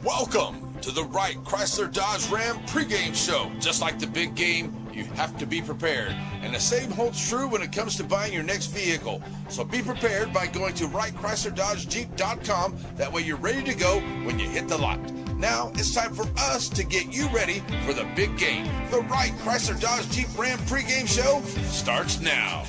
Welcome to the Wright Chrysler Dodge Ram pregame show. Just like the big game, you have to be prepared. And the same holds true when it comes to buying your next vehicle. So be prepared by going to WrightChryslerDodgeJeep.com. That way you're ready to go when you hit the lot. Now it's time for us to get you ready for the big game. The Wright Chrysler Dodge Jeep Ram pregame show starts now.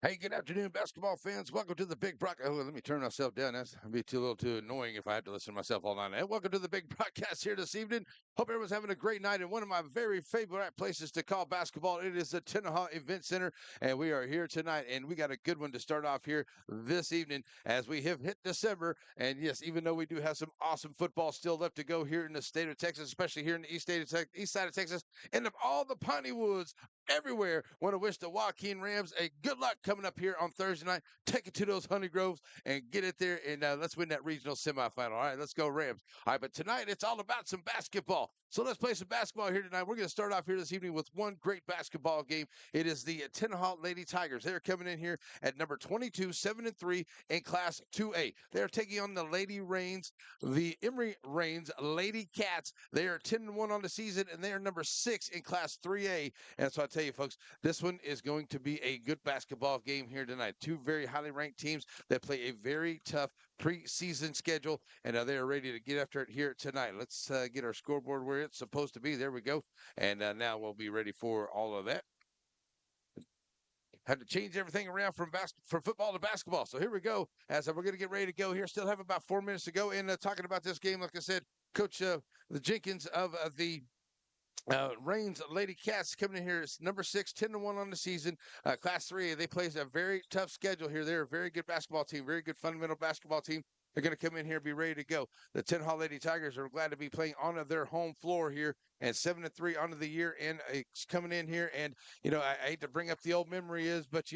Hey, good afternoon, basketball fans. Welcome to the Big Broadcast. Oh, let me turn myself down. That's going to be a little too annoying if I had to listen to myself all night. And welcome to the Big Broadcast here this evening. Hope everyone's having a great night in one of my very favorite places to call basketball. It is the Tenaha Event Center, and we are here tonight. And we got a good one to start off here this evening as we have hit December. And yes, even though we do have some awesome football still left to go here in the state of Texas, especially here in the east side of Texas, and of all the Piney Woods, everywhere. Want to wish the Joaquin Rams a good luck coming up here on Thursday night. Take it to those Honey Groves and get it there, and let's win that regional semifinal. All right, let's go Rams. All right, but tonight it's all about some basketball. So let's play some basketball here tonight. We're going to start off here this evening with one great basketball game. It is the Tenaha Lady Tigers. They're coming in here at number 22, 7-3 in Class 2A. They're taking on the the Emory Reigns Lady Cats. They are 10-1 on the season, and they are number 6 in Class 3A. And so I tell you, folks, this one is going to be a good basketball game here tonight. Two very highly ranked teams that play a very tough preseason schedule, and they are ready to get after it here tonight. Let's get our scoreboard where it's supposed to be. There we go. And now we'll be ready for all of that. Had to change everything around from football to basketball. So here we go. As we're going to get ready to go here. Still have about 4 minutes to go. And talking about this game, like I said, Coach the Jenkins of the Reigns Lady Cats coming in here is number 6, 10-1 on the season. Class 3A, they play a very tough schedule here. They're a very good basketball team, very good fundamental basketball team. They're going to come in here and be ready to go. The Tenaha Lady Tigers are glad to be playing on their home floor here, and 7-3 onto the year, and it's coming in here. And I hate to bring up the old memory but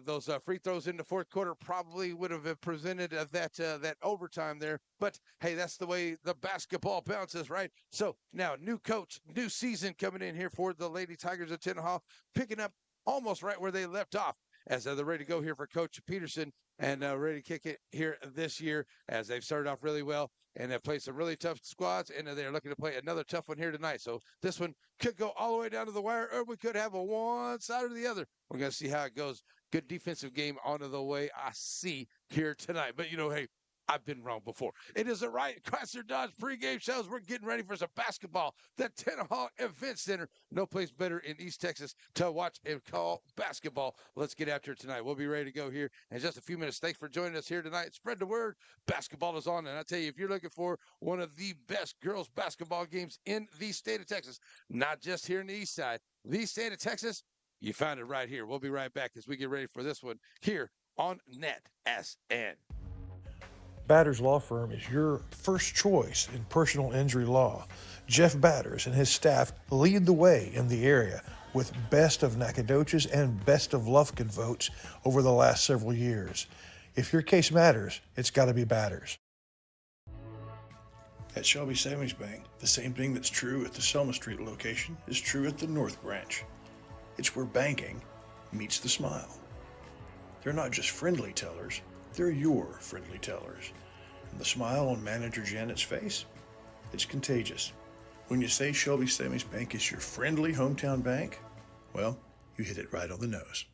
those free throws in the fourth quarter probably would have presented that overtime there. But hey, that's the way the basketball bounces, right? So now, new coach, new season coming in here for the Lady Tigers of Tenaha, picking up almost right where they left off, as they're ready to go here for Coach Peterson, and ready to kick it here this year, as they've started off really well and have played some really tough squads, and they're looking to play another tough one here tonight. So this one could go all the way down to the wire, or we could have a one side or the other. We're going to see how it goes. Good defensive game onto the way, I see here tonight. But, hey, I've been wrong before. It is the Wright Chrysler Dodge pregame shows. We're getting ready for some basketball. The Tenaha Event Center. No place better in East Texas to watch and call basketball. Let's get after it tonight. We'll be ready to go here in just a few minutes. Thanks for joining us here tonight. Spread the word. Basketball is on. And I tell you, if you're looking for one of the best girls basketball games in the state of Texas, not just here in the East Side, the state of Texas, you found it right here. We'll be right back as we get ready for this one here on NetSN. Batters Law Firm is your first choice in personal injury law. Jeff Batters and his staff lead the way in the area with best of Nacogdoches and best of Lufkin votes over the last several years. If your case matters, it's got to be Batters. At Shelby Savings Bank, the same thing that's true at the Selma Street location is true at the North Branch. It's where banking meets the smile. They're not just friendly tellers, they're your friendly tellers. And the smile on Manager Janet's face, it's contagious. When you say Shelby Savings Bank is your friendly hometown bank, well, you hit it right on the nose.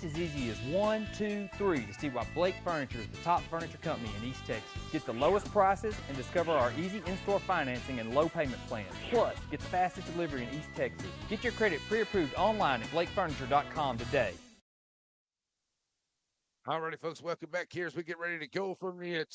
It's as easy as 1, 2, 3 to see why Blake Furniture is the top furniture company in East Texas. Get the lowest prices and discover our easy in-store financing and low payment plans. Plus, get the fastest delivery in East Texas. Get your credit pre-approved online at blakefurniture.com today. Alrighty, folks, welcome back here as we get ready to go from the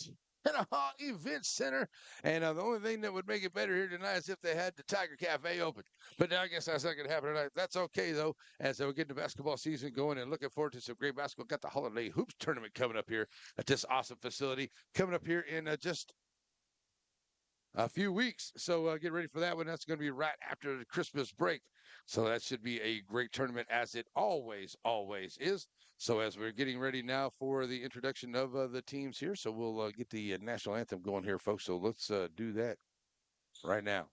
Tenaha Event Center. And the only thing that would make it better here tonight is if they had the Tiger Cafe open. But I guess that's not going to happen tonight. That's okay, though, as we're getting the basketball season going and looking forward to some great basketball. Got the Holiday Hoops Tournament coming up here at this awesome facility. Coming up here in just a few weeks. So get ready for that one. That's going to be right after the Christmas break. So that should be a great tournament, as it always is. So as we're getting ready now for the introduction of the teams here, so we'll get the national anthem going here, folks. So let's do that right now.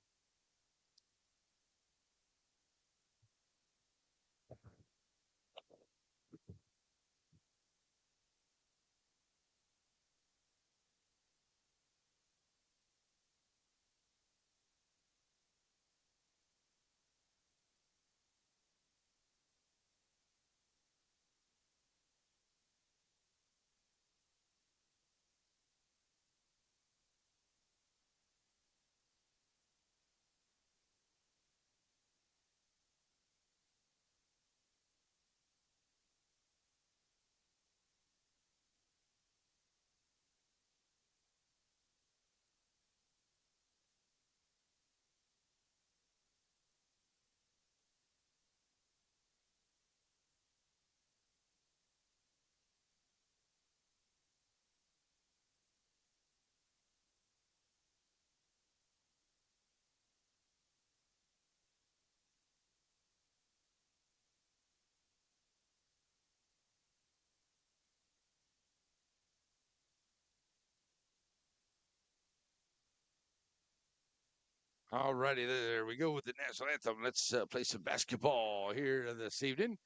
All righty, there we go with the national anthem. Let's play some basketball here this evening,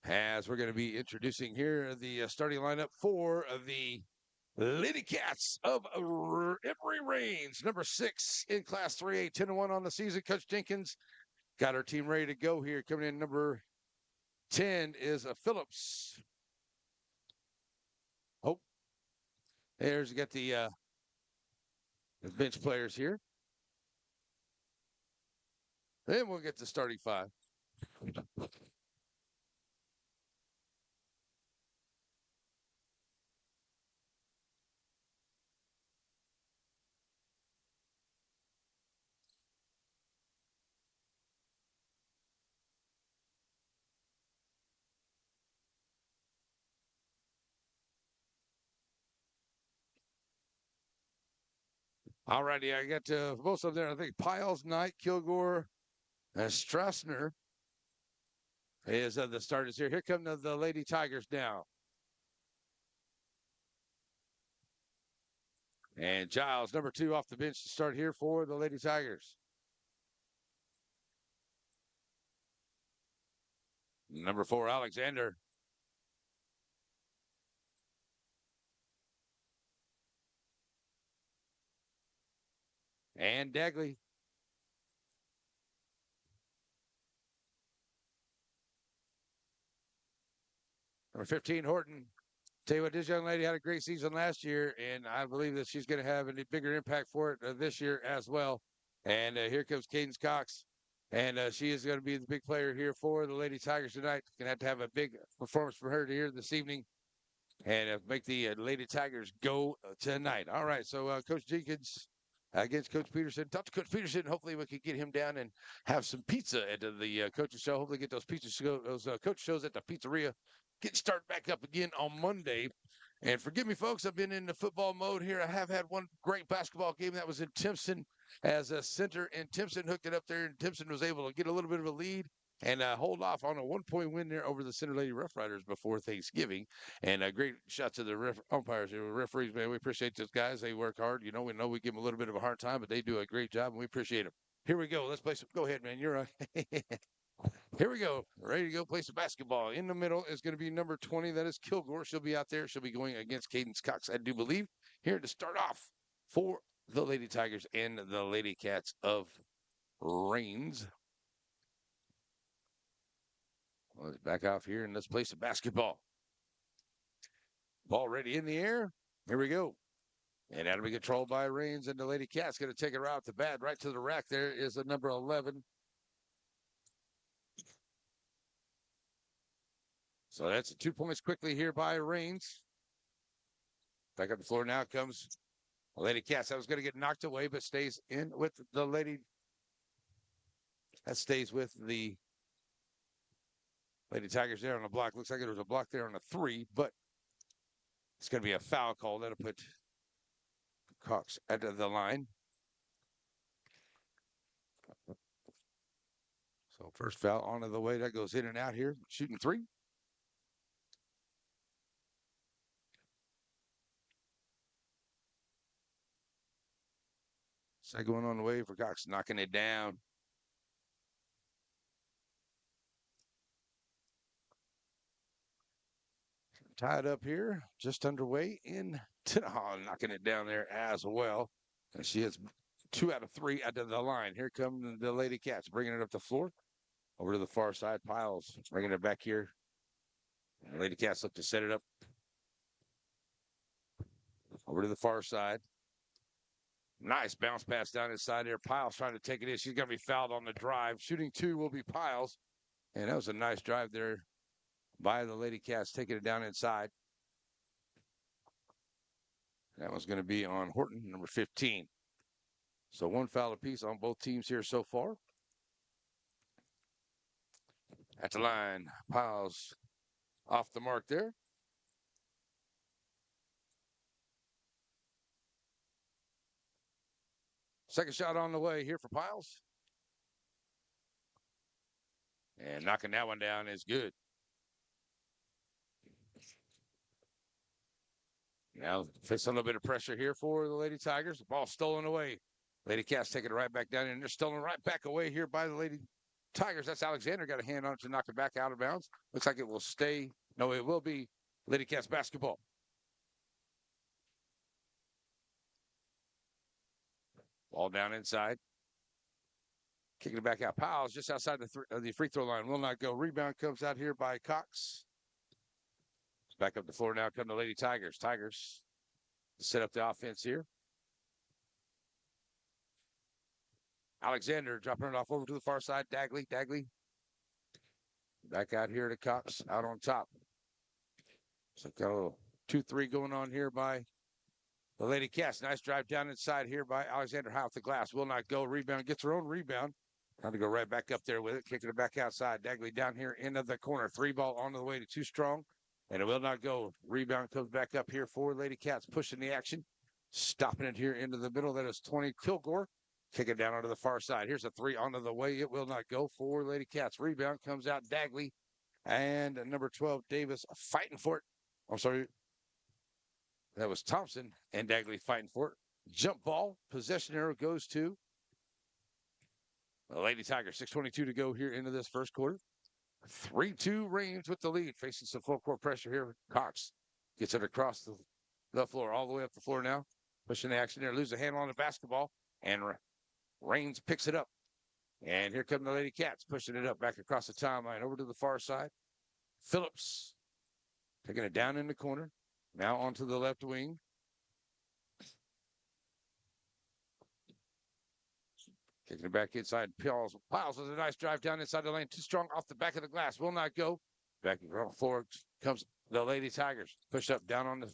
as we're going to be introducing here the starting lineup for the Lady Cats of Emory Reigns, number 6 in Class 3A, 10-1 on the season. Coach Jenkins got our team ready to go here. Coming in number 10 is Phillips. Oh, there's got the bench players here. Then we'll get the starting 5. All righty, I got most of them there. I think Piles, Knight, Kilgore, Strassner is the starters here. Here come the Lady Tigers now. And Giles, number 2, off the bench to start here for the Lady Tigers. Number 4, Alexander. And Dagley. Number 15, Horton. Tell you what, this young lady had a great season last year, and I believe that she's going to have a bigger impact for it this year as well. And here comes Cadence Cox, and she is going to be the big player here for the Lady Tigers tonight. Going to have a big performance for her here this evening, and make the Lady Tigers go tonight. All right, so Coach Jenkins against Coach Peterson. Talk to Coach Peterson. Hopefully we can get him down and have some pizza at the coaches show. Hopefully get those coach shows at the pizzeria getting started back up again on Monday. And forgive me, folks, I've been in the football mode here. I have had one great basketball game that was in Timpson as a center, and Timpson hooked it up there, and Timpson was able to get a little bit of a lead and hold off on a 1-point win there over the Center Lady Rough Riders before Thanksgiving. And a great shot to the umpires here, referees, man. We appreciate those guys. They work hard. You know we give them a little bit of a hard time, but they do a great job, and we appreciate them. Here we go. Let's play some. Go ahead, man. You're Here we go. Ready to go play some basketball. In the middle is going to be number 20. That is Kilgore. She'll be out there. She'll be going against Cadence Cox, I do believe, here to start off for the Lady Tigers and the Lady Cats of Reigns. Let's back off here and let's play some basketball. Ball ready in the air. Here we go. And that'll be controlled by Reigns, and the Lady Cat's going to take it right off the bat, right to the rack. There is a number 11. So that's 2 points quickly here by Reigns. Back up the floor now comes Lady Cats. That was going to get knocked away, but stays in with the Lady. That stays with the Lady Tigers there on the block. Looks like there was a block there on a 3, but it's going to be a foul call. That'll put Cox at the line. So first foul onto the way. That goes in and out here. Shooting 3. Second one on the way for Cox, knocking it down. Tied up here, just underway in Tenaha, knocking it down there as well. And she has 2 out of 3 out of the line. Here come the Lady Cats, bringing it up the floor. Over to the far side, Piles bringing it back here. And Lady Cats look to set it up. Over to the far side. Nice bounce pass down inside there. Piles trying to take it in. She's going to be fouled on the drive. Shooting 2 will be Piles. And that was a nice drive there by the Lady Cats, taking it down inside. That was going to be on Horton, number 15. So 1 foul apiece on both teams here so far. At the line, Piles off the mark there. Second shot on the way here for Piles. And knocking that one down is good. Now facing a little bit of pressure here for the Lady Tigers. The ball stolen away. Lady Cats taking it right back down, and they're stolen right back away here by the Lady Tigers. That's Alexander, got a hand on it to knock it back out of bounds. Looks like it will stay. No, it will be Lady Cats basketball. Ball down inside. Kicking it back out. Piles just outside the free throw line. Will not go. Rebound comes out here by Cox. Back up the floor now come the Lady Tigers. Tigers set up the offense here. Alexander dropping it off over to the far side. Dagley. Back out here to Cox out on top. So got a little 2-3 going on here by the Lady Cats. Nice drive down inside here by Alexander high off the glass. Will not go. Rebound. Gets her own rebound. Trying to go right back up there with it. Kicking it back outside. Dagley down here into the corner. 3 ball on the way to Too Strong. And it will not go. Rebound comes back up here for Lady Cats, pushing the action. Stopping it here into the middle. That is 20 Kilgore. Kick it down onto the far side. Here's a 3 onto the way. It will not go for Lady Cats. Rebound comes out Dagley. And number 12, Davis, fighting for it. I'm sorry. That was Thompson and Dagley fighting for it. Jump ball. Possession arrow goes to the Lady Tigers. 6:22 to go here into this first quarter. 3-2 Reigns with the lead. Facing some full court pressure here. Cox gets it across the floor, all the way up the floor now. Pushing the action there. Loses a handle on the basketball. And Reigns picks it up. And here come the Lady Cats pushing it up back across the timeline over to the far side. Phillips taking it down in the corner. Now onto the left wing. Kicking it back inside. Piles with a nice drive down inside the lane. Too Strong off the back of the glass. Will not go. Back on the floor comes the Lady Tigers. Push up down on the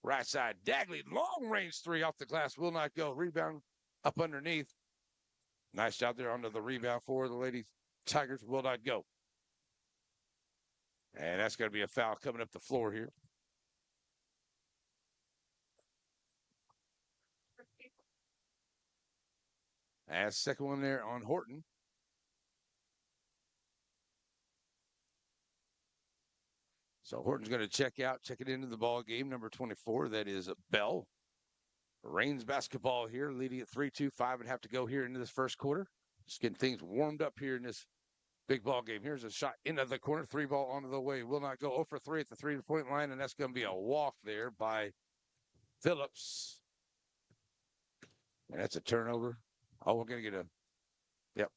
right side. Dagley, long range 3 off the glass. Will not go. Rebound up underneath. Nice job there under the rebound for the Lady Tigers. Will not go. And that's going to be a foul coming up the floor here. And second one there on Horton. So Horton's going to check it into the ball game. Number 24, that is Bell. Reigns basketball here, leading at 3-2, 5.5 to go here into this first quarter. Just getting things warmed up here in this big ball game. Here's a shot into the corner, 3 ball onto the way. Will not go. 0 for 3 at the 3-point line, and that's going to be a walk there by Phillips. And that's a turnover. Oh, we're going to get a, yep.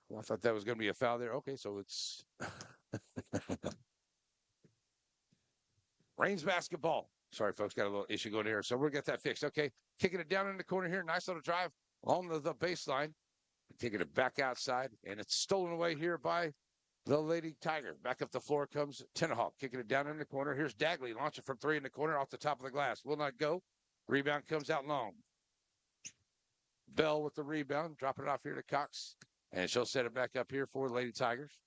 Well, I thought that was going to be a foul there. Okay, so it's Reigns basketball. Sorry, folks, got a little issue going here. So we'll get that fixed. Okay, kicking it down in the corner here. Nice little drive along the baseline. Taking it back outside, and it's stolen away here by the Lady Tiger. Back up the floor comes Tenaha, kicking it down in the corner. Here's Dagley, launching from three in the corner off the top of the glass. Will not go. Rebound comes out long. Bell with the rebound, dropping it off here to Cox. And she'll set it back up here for the Lady Tigers.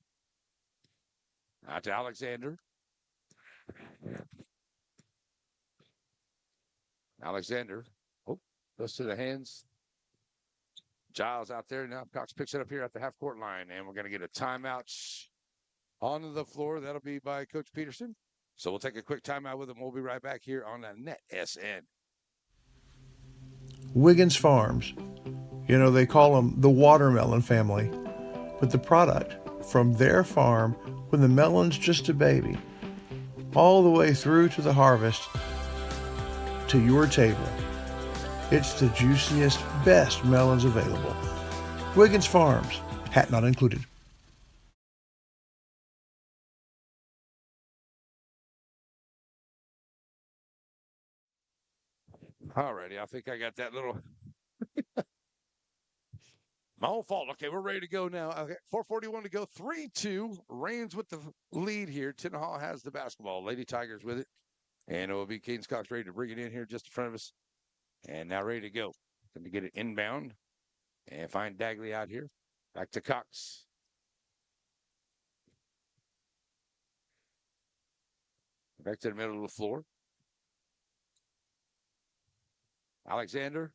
Out to Alexander. Alexander. Oh, goes to the hands. Giles out there. Now Cox picks it up here at the half-court line. And we're going to get a timeout onto the floor. That'll be by Coach Peterson. So we'll take a quick timeout with him. We'll be right back here on the Net SN. Wiggins Farms. You know, they call them the watermelon family. But the product from their farm, when the melon's just a baby, all the way through to the harvest, to your table. It's the juiciest, best melons available. Wiggins Farms, hat not included. Alrighty, I think I got that little... My own fault. Okay, we're ready to go now. Okay, 4:41 to go. 3-2. Reigns with the lead here. Tenaha has the basketball. Lady Tigers with it. And it will be Cadence Cox ready to bring it in here just in front of us. And now ready to go. Going to get it inbound. And find Dagley out here. Back to Cox. Back to the middle of the floor. Alexander.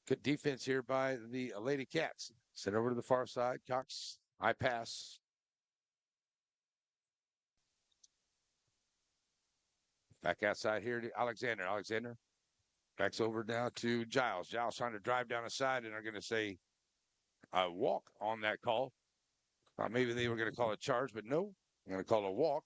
Good defense here by the Lady Cats. Sent over to the far side. Cox, high pass. Back outside here to Alexander. Alexander backs over now to Giles. Giles trying to drive down the side, and are going to say a walk on that call. Maybe they were going to call a charge, but no. I'm going to call a walk.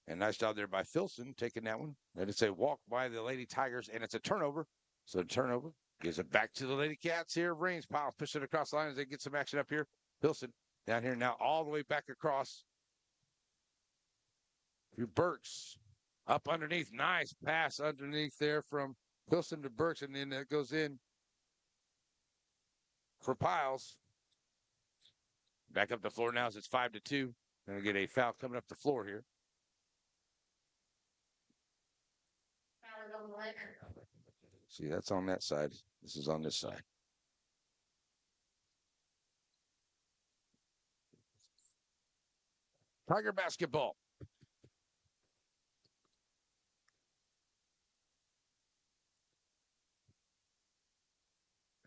And nice job there by Filson taking that one. And it's a walk by the Lady Tigers, and it's a turnover. So turnover. Gives it back to the Lady Cats here. Reigns, Piles, push it across the line as they get some action up here. Pilson down here now all the way back across. To Burks. Up underneath. Nice pass underneath there from Pilson to Burks. And then it goes in for Piles. Back up the floor now as it's 5-2. Going to get a foul coming up the floor here. See, that's on that side. This is on this side. Tiger basketball.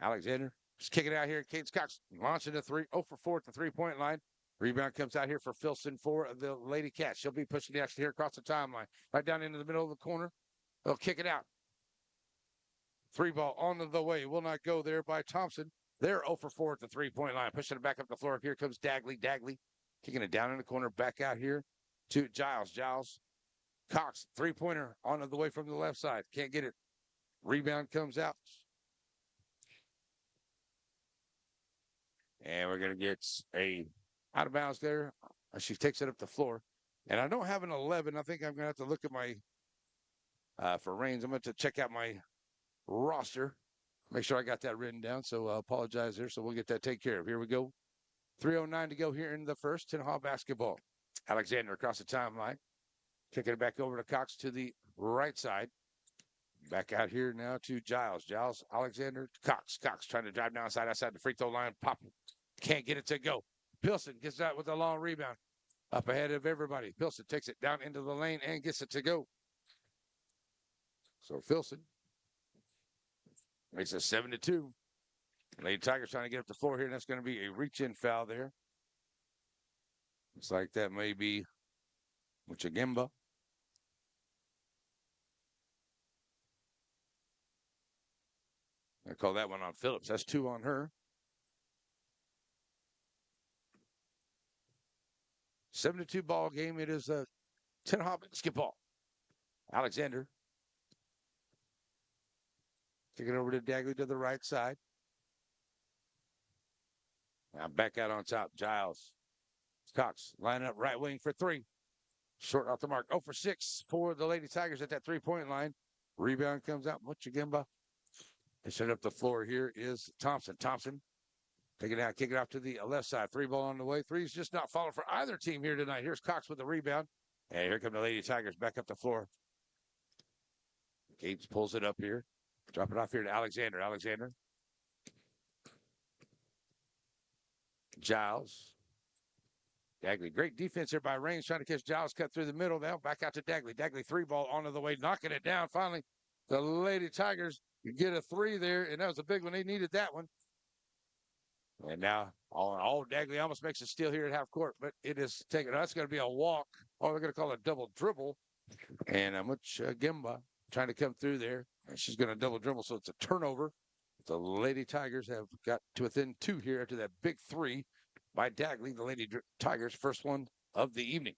Alexander just kicking it out here. Cadence Cox launching a 0 for 4 at the three-point line. Rebound comes out here for Filson for the Lady Cats. She'll be pushing the action here across the timeline. Right down into the middle of the corner. They'll kick it out. 3 ball on the way. Will not go there by Thompson. They're 0 for 4 at the three-point line. Pushing it back up the floor. Here comes Dagley. Dagley kicking it down in the corner. Back out here to Giles. Giles. Cox. Three-pointer on the way from the left side. Can't get it. Rebound comes out. And we're going to get a out of bounds there. She takes it up the floor. And I don't have an 11. I think I'm going to have to look at my, for Reigns, I'm going to check out my roster. Make sure I got that written down. So I apologize there. So we'll get that taken care of. Here we go. 3:09 to go here in the first. Tenaha basketball. Alexander across the timeline. Kicking it back over to Cox to the right side. Back out here now to Giles. Giles, Alexander, Cox. Cox trying to drive down outside the free throw line. Pop. Can't get it to go. Pilson gets that with a long rebound. Up ahead of everybody. Pilson takes it down into the lane and gets it to go. So Filson makes it 7-2. Lady Tigers trying to get up the floor here, and that's going to be a reach-in foul there. Looks like that may be Muchagimba. I call that one on Phillips. That's 2 on her. 7-2 ball game. It is a Tenaha basketball. Alexander. Take it over to Dagley to the right side. Now back out on top. Giles. Cox line up right wing for 3. Short off the mark. 0 for 6 for the Lady Tigers at that 3-point line. Rebound comes out. Muchagimba. And set up the floor here is Thompson. Thompson. Take it out, kick it off to the left side. 3 ball on the way. 3's just not falling for either team here tonight. Here's Cox with the rebound. And here come the Lady Tigers back up the floor. Gates pulls it up here. Drop it off here to Alexander. Alexander. Giles. Dagley. Great defense here by Raines trying to catch Giles, cut through the middle. Now back out to Dagley. Dagley 3 ball onto the way, knocking it down. Finally, the Lady Tigers get a 3 there, and that was a big one. They needed that one. And now, Dagley almost makes a steal here at half court, but it is taken. That's going to be a walk. Oh, they're going to call it a double dribble. And Muchagimba trying to come through there. And she's going to double dribble, so it's a turnover. The Lady Tigers have got to within 2 here after that big 3 by Dagley. The Lady Tigers' first one of the evening.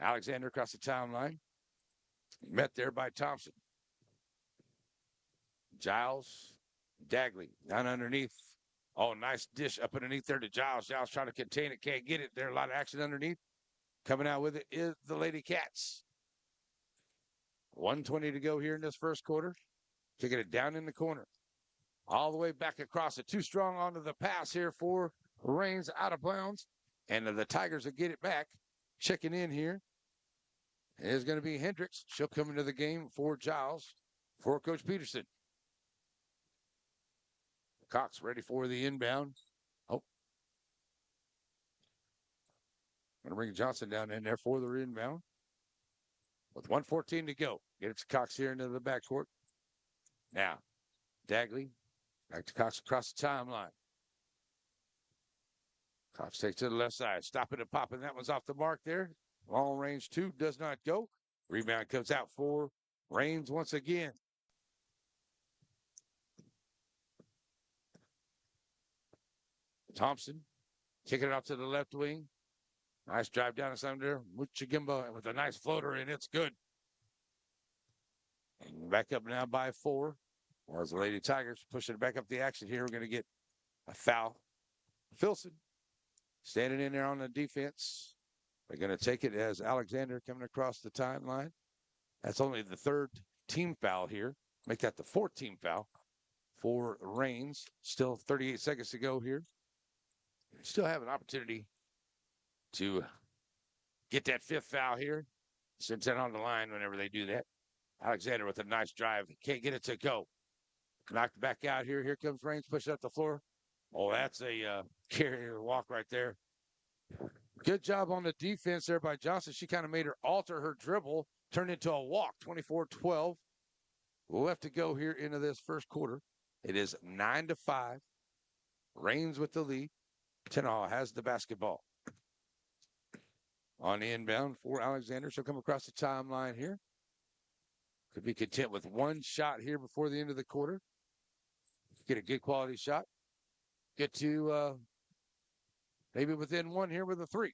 Alexander across the timeline. Met there by Thompson. Giles, Dagley down underneath. Oh, nice dish up underneath there to Giles. Giles trying to contain it, can't get it. There's a lot of action underneath. Coming out with it is the Lady Cats. 1:20 to go here in this first quarter. Kicking it down in the corner. All the way back across it. Too strong onto the pass here for Raines, out of bounds. And the Tigers will get it back. Checking in here is going to be Hendricks. She'll come into the game for Giles, for Coach Peterson. Cox ready for the inbound. Oh. Going to bring Johnson down in there for the inbound. With 1:14 to go. Get it to Cox here into the backcourt. Now, Dagley. Back to Cox across the timeline. Cox takes to the left side. Stopping and popping. That one's off the mark there. Long range 2 does not go. Rebound comes out for Raines once again. Thompson kicking it out to the left wing. Nice drive down inside there. Muchagimba with a nice floater, and it's good. And back up now by 4. As the Lady Tigers pushing it back up the action here, we're going to get a foul. Filson standing in there on the defense. They're going to take it as Alexander coming across the timeline. That's only the 3rd team foul here. Make that the 4th team foul for Raines. Still 38 seconds to go here. Still have an opportunity to get that 5th foul here. Sends that on the line whenever they do that. Alexander with a nice drive. Can't get it to go. Knocked back out here. Here comes Raines, pushing up the floor. Oh, that's a carrier walk right there. Good job on the defense there by Johnson. She kind of made her alter her dribble, turned into a walk. 24-12. Left to go here into this first quarter. It is 9-5. Raines with the lead. Tenaha has the basketball. On the inbound for Alexander. She'll come across the timeline here. Could be content with 1 shot here before the end of the quarter. Get a good quality shot. Get to maybe within 1 here with a 3.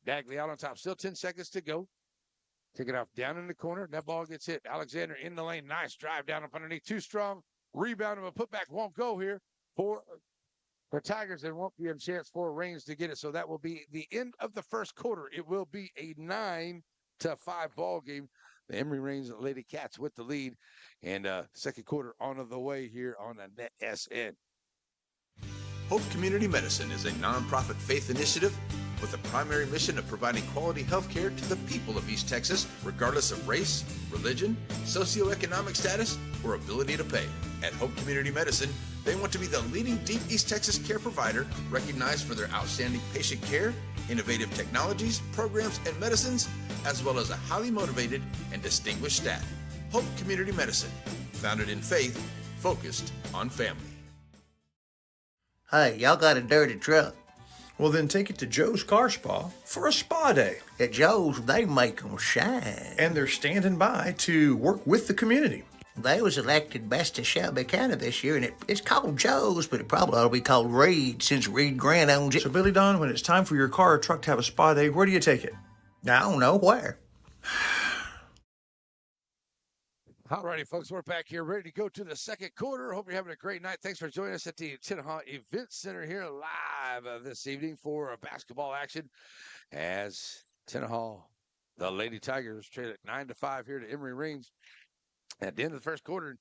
Dagley out on top. Still 10 seconds to go. Take it off down in the corner. That ball gets hit. Alexander in the lane. Nice drive down up underneath. Too strong. Rebound and a putback won't go here for the Tigers. There won't be a chance for Raines to get it. So that will be the end of the first quarter. It will be a 9-5 ball game. The Emory Raines Lady Cats with the lead. And second quarter on the way here on the Net SN. Hope Community Medicine is a nonprofit faith initiative with a primary mission of providing quality health care to the people of East Texas, regardless of race, religion, socioeconomic status, or ability to pay. At Hope Community Medicine, they want to be the leading deep East Texas care provider recognized for their outstanding patient care, innovative technologies, programs, and medicines, as well as a highly motivated and distinguished staff. Hope Community Medicine, founded in faith, focused on family. Hey, y'all got a dirty truck. Well, then take it to Joe's Car Spa for a spa day. At Joe's, they make 'em shine. And they're standing by to work with the community. They was elected best of Shelby County this year, and it's called Joe's, but it probably ought to be called Reed since Reed Grant owns it. So, Billy Don, when it's time for your car or truck to have a spa day, where do you take it? I don't know where. All righty, folks, we're back here ready to go to the second quarter. Hope you're having a great night. Thanks for joining us at the Tenaha Event Center here live this evening for basketball action as Tenaha The Lady Tigers trade at 9-5 here to Emory Reigns. At the end of the first quarter,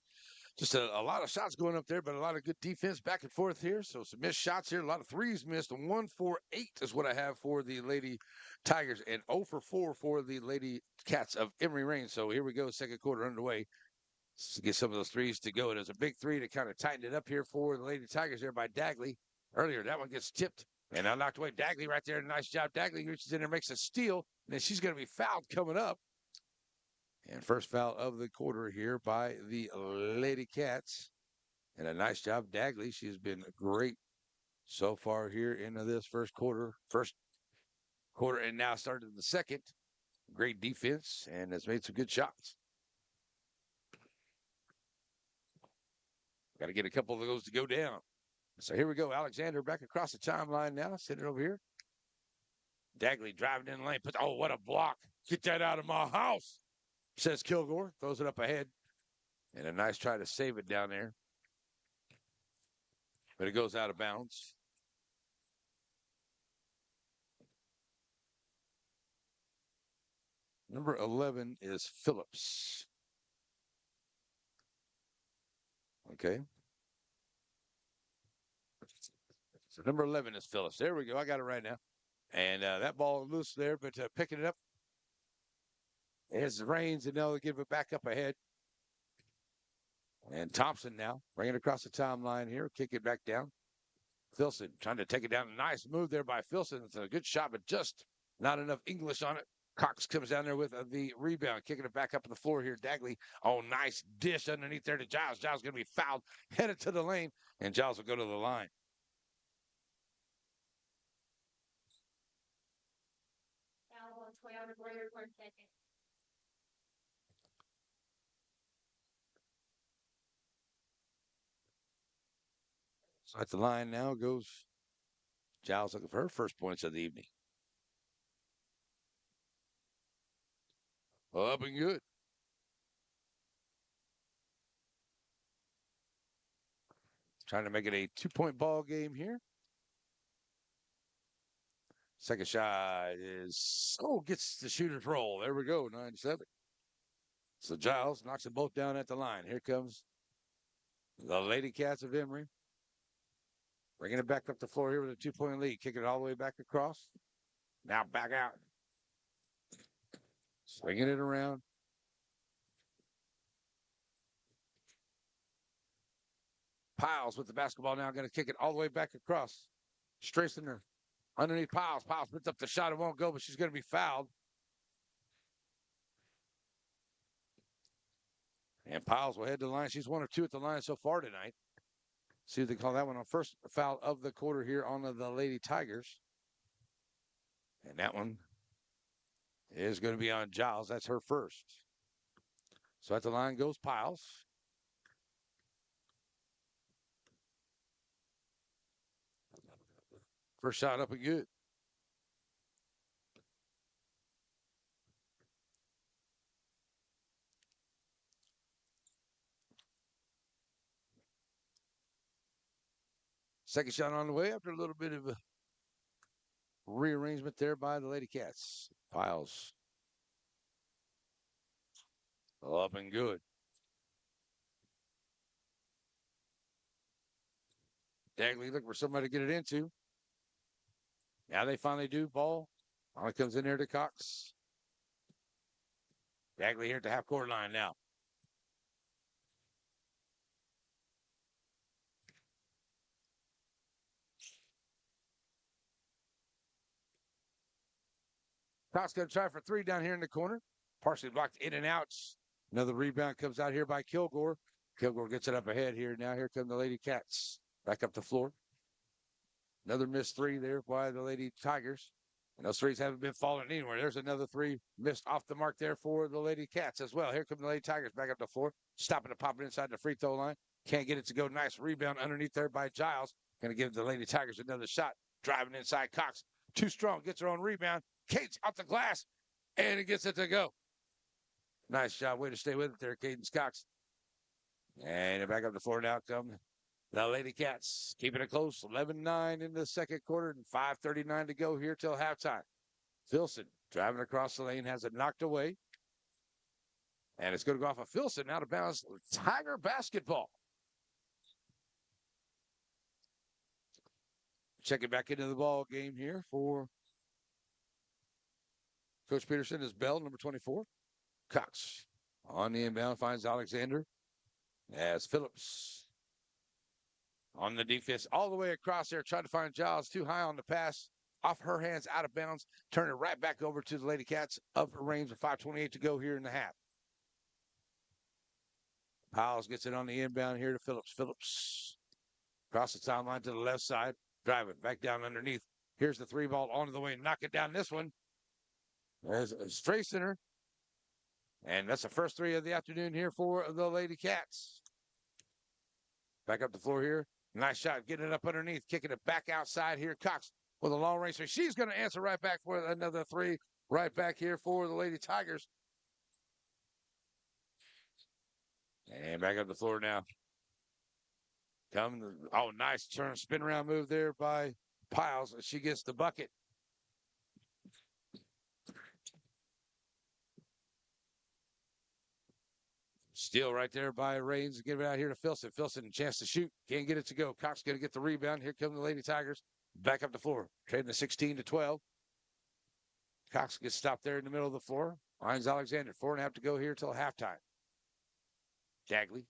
just a lot of shots going up there, but a lot of good defense back and forth here. So some missed shots here, a lot of threes missed. 1 for 8 is what I have for the Lady Tigers, and 0 for 4 for the Lady Cats of Emory Reigns. So here we go, second quarter underway. Let's get some of those threes to go. There's a big three to kind of tighten it up here for the Lady Tigers there by Dagley. Earlier, that one gets tipped and now knocked away. Dagley right there. Nice job. Dagley reaches in there, makes a steal, and then she's going to be fouled coming up. And first foul of the quarter here by the Lady Cats. And a nice job, Dagley. She's been great so far here into this first quarter. And now started the second. Great defense and has made some good shots. Got to get a couple of those to go down. So here we go. Alexander back across the timeline now. Sitting over here. Dagley driving in the lane. Oh, what a block. Get that out of my house, says Kilgore. Throws it up ahead. And a nice try to save it down there. But it goes out of bounds. Number 11 is Phillips. Okay. So number 11 is Phillips. There we go. I got it right now. And that ball loose there, but picking it up. It's Reigns, and they'll give it back up ahead. And Thompson now bringing it across the timeline here. Kick it back down. Filson trying to take it down. Nice move there by Filson. It's a good shot, but just not enough English on it. Cox comes down there with the rebound, kicking it back up on the floor here. Dagley, oh, nice dish underneath there to Giles. Giles going to be fouled, headed to the lane, and Giles will go to the line. So at the line now goes Giles looking for her first points of the evening. Up and good. Trying to make it a 2-point ball game here. Second shot is, gets the shooter's roll. There we go, 9-7. So Giles knocks them both down at the line. Here comes the Lady Cats of Emory. Bringing it back up the floor here with a 2-point lead. Kicking it all the way back across. Now back out. Swinging it around. Piles with the basketball now. Going to kick it all the way back across. Strayson underneath Piles. Piles puts up the shot. It won't go, but she's going to be fouled. And Piles will head to the line. She's 1 of 2 at the line so far tonight. See if they call that one on first foul of the quarter here on the Lady Tigers. And that one is going to be on Giles. That's her first. So at the line goes Piles. First shot up and good. Second shot on the way after a little bit of a rearrangement there by the Lady Cats. Piles. Up and good. Dagley looking for somebody to get it into. Now they finally do. Ball. Finally comes in there to Cox. Dagley here at the half-court line now. Cox going to try for 3 down here in the corner. Partially blocked in and out. Another rebound comes out here by Kilgore. Kilgore gets it up ahead here. Now here come the Lady Cats. Back up the floor. Another missed 3 there by the Lady Tigers. And those threes haven't been falling anywhere. There's another 3 missed off the mark there for the Lady Cats as well. Here come the Lady Tigers back up the floor. Stopping to pop it inside the free throw line. Can't get it to go. Nice rebound underneath there by Giles. Going to give the Lady Tigers another shot. Driving inside Cox. Too strong. Gets her own rebound. Cates out the glass. And it gets it to go. Nice shot. Way to stay with it there, Cadence Cox. And back up the floor now come the Lady Cats. Keeping it close. 11-9 in the second quarter and 5:39 to go here till halftime. Filson Driving across the lane, has it knocked away. And it's going to go off of Filson, out of bounds. Tiger basketball. Checking back into the ball game here for Coach Peterson is Bell, number 24. Cox on the inbound finds Alexander as Phillips on the defense all the way across there, trying to find Giles, too high on the pass. Off her hands, out of bounds. Turn it right back over to the Lady Cats. Upper range with 5:28 to go here in the half. Piles gets it on the inbound here to Phillips. Phillips across the timeline to the left side. Drive it back down underneath. Here's the three ball onto the way. Knock it down this one. There's a straight center. And that's the first three of the afternoon here for the Lady Cats. Back up the floor here. Nice shot. Getting it up underneath. Kicking it back outside here. Cox with a long range. So she's going to answer right back for another three. Right back here for the Lady Tigers. And back up the floor now. Nice turn, spin around move there by Piles. She gets the bucket. Steal right there by Raines. Give it out here to Filson. Filson, chance to shoot. Can't get it to go. Cox going to get the rebound. Here come the Lady Tigers. Back up the floor. Trading the 16 to 12. Cox gets stopped there in the middle of the floor. Finds Alexander. 4.5 to go here till halftime. Dagley.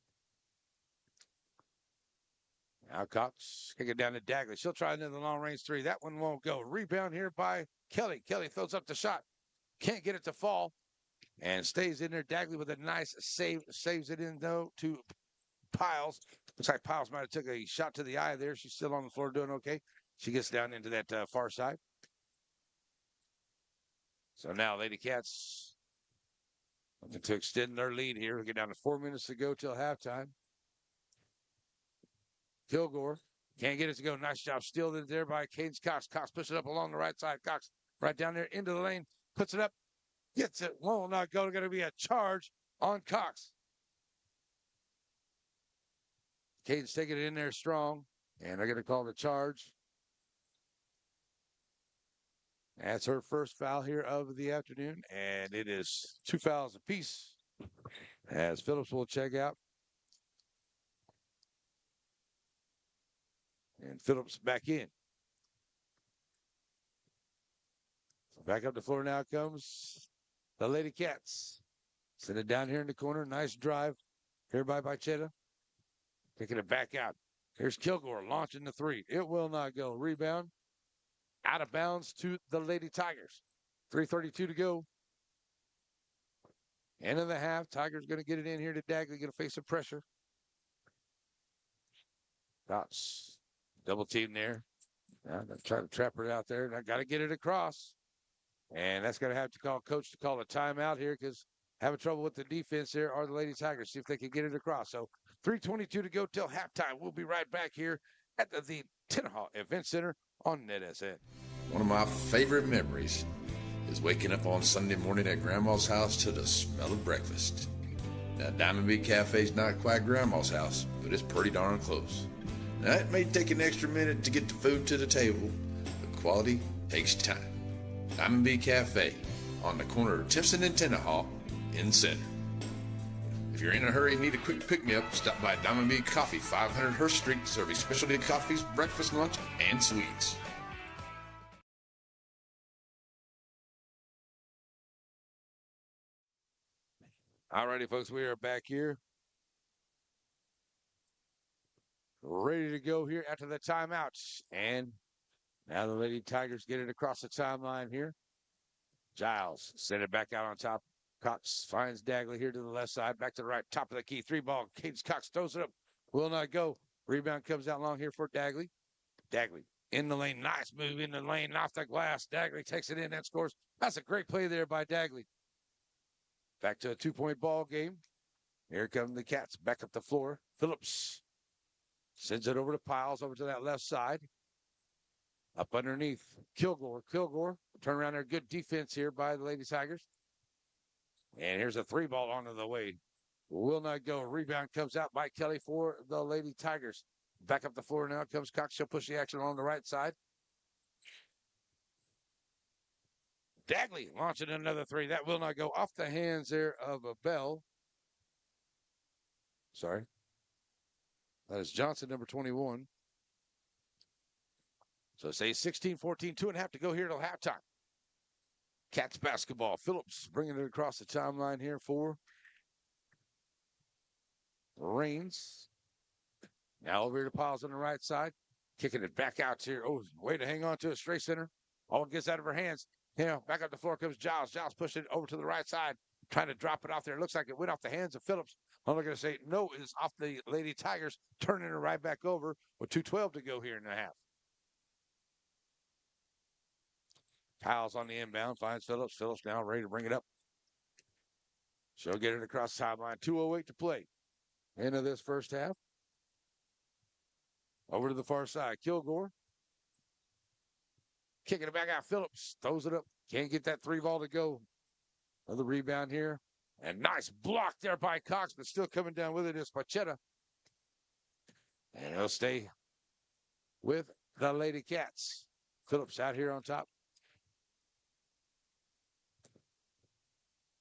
Now Cox kick it down to Dagley. She'll try another long-range three. That one won't go. Rebound here by Kelly. Kelly throws up the shot. Can't get it to fall. And stays in there. Dagley with a nice save. Saves it in, though, to Piles. Looks like Piles might have took a shot to the eye there. She's still on the floor doing okay. She gets down into that far side. So now Lady Cats looking to extend their lead here. We get down to 4 minutes to go till halftime. Kilgore can't get it to go. Nice job. Stealed it there by Cadence Cox. Cox pushes it up along the right side. Cox right down there into the lane. Puts it up. Gets it. Will not go. Going to be a charge on Cox. Cadence taking it in there strong. And they're going to call the charge. That's her first foul here of the afternoon. And it is 2 fouls apiece as Phillips will check out. And Phillips back in. So back up the floor now comes the Lady Cats. Send it down here in the corner. Nice drive here by Bachetta. Taking it back out. Here's Kilgore launching the three. It will not go. Rebound. Out of bounds to the Lady Tigers. 3:32 to go. End of the half. Tigers going to get it in here to Dagley. Going to face some pressure. Cox. Double team there. Now try to trap her out there. And I got to get it across. And that's going to have to call coach to call a timeout here because having trouble with the defense there are the Lady Tigers. See if they can get it across. So 3:22 to go till halftime. We'll be right back here at the Tenaha Event Center on NetSN. One of my favorite memories is waking up on Sunday morning at Grandma's house to the smell of breakfast. Now, Diamond B Cafe's not quite Grandma's house, but it's pretty darn close. Now, it may take an extra minute to get the food to the table, but quality takes time. Diamond B Cafe on the corner of Timpson and Tenaha in the center. If you're in a hurry and need a quick pick-me-up, stop by Diamond B Coffee, 500 Hurst Street, serving specialty coffees, breakfast, lunch, and sweets. All righty, folks, we are back here. Ready to go here after the timeouts. And now the Lady Tigers get it across the timeline here. Giles send it back out on top. Cox finds Dagley here to the left side. Back to the right, top of the key. 3-ball. Cadence Cox throws it up. Will not go. Rebound comes out long here for Dagley. Dagley in the lane. Nice move in the lane. Off the glass. Dagley takes it in and scores. That's a great play there by Dagley. Back to a 2-point ball game. Here come the Cats. Back up the floor. Phillips sends it over to Piles, over to that left side. Up underneath. Kilgore. Turn around there. Good defense here by the Lady Tigers. And here's a 3-ball onto the way. Will not go. Rebound comes out by Kelly for the Lady Tigers. Back up the floor now comes Cox. She'll push the action along the right side. Dagley launching another three. That will not go off the hands there of a Bell. Sorry. That is Johnson, number 21. So say 16-14, 2.5 to go here till halftime. Cats basketball. Phillips bringing it across the timeline here for Reigns. Now over to Piles on the right side. Kicking it back out here. Oh, way to hang on to it. Straight center. Oh, gets out of her hands. Back up the floor comes Giles. Giles pushing it over to the right side. Trying to drop it off there. It looks like it went off the hands of Phillips. I'm not going to say no. It's off the Lady Tigers. Turning it right back over with 2:12 to go here in the half. Piles on the inbound. Finds Phillips. Phillips now ready to bring it up. She'll get it across the sideline. 2:08 to play. End of this first half. Over to the far side. Kilgore. Kicking it back out. Phillips throws it up. Can't get that three ball to go. Another rebound here. And nice block there by Cox, but still coming down with it is Pachetta. And he'll stay with the Lady Cats. Phillips out here on top.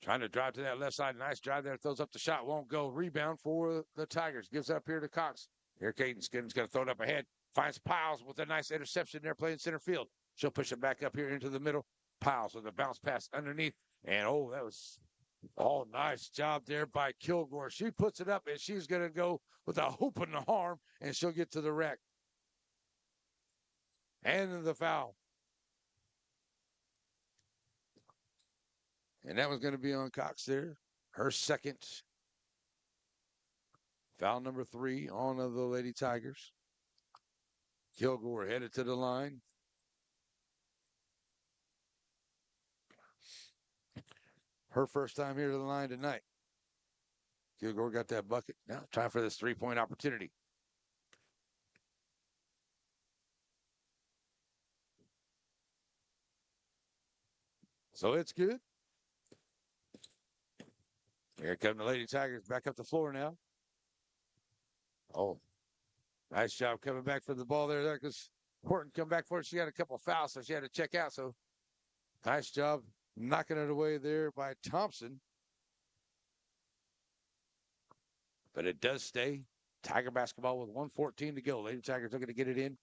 Trying to drive to that left side. Nice drive there. Throws up the shot. Won't go. Rebound for the Tigers. Gives up here to Cox. Here, Caden Skinner's going to throw it up ahead. Finds Piles with a nice interception there playing center field. She'll push it back up here into the middle. Piles with a bounce pass underneath. And, oh, that was all nice job there by Kilgore. She puts it up, and she's going to go with a hoop in the arm, and she'll get to the rack. And the foul. And that was going to be on Cox there. Her second. Foul number 3 on the Lady Tigers. Kilgore headed to the line. Her first time here to the line tonight. Kilgore got that bucket. Now time for this three-point opportunity. So it's good. Here come the Lady Tigers back up the floor now. Oh, nice job coming back for the ball there because Horton come back for it. She had a couple of fouls, so she had to check out. So nice job knocking it away there by Thompson. But it does stay Tiger basketball with 1:14 to go. Lady Tigers looking to get it in.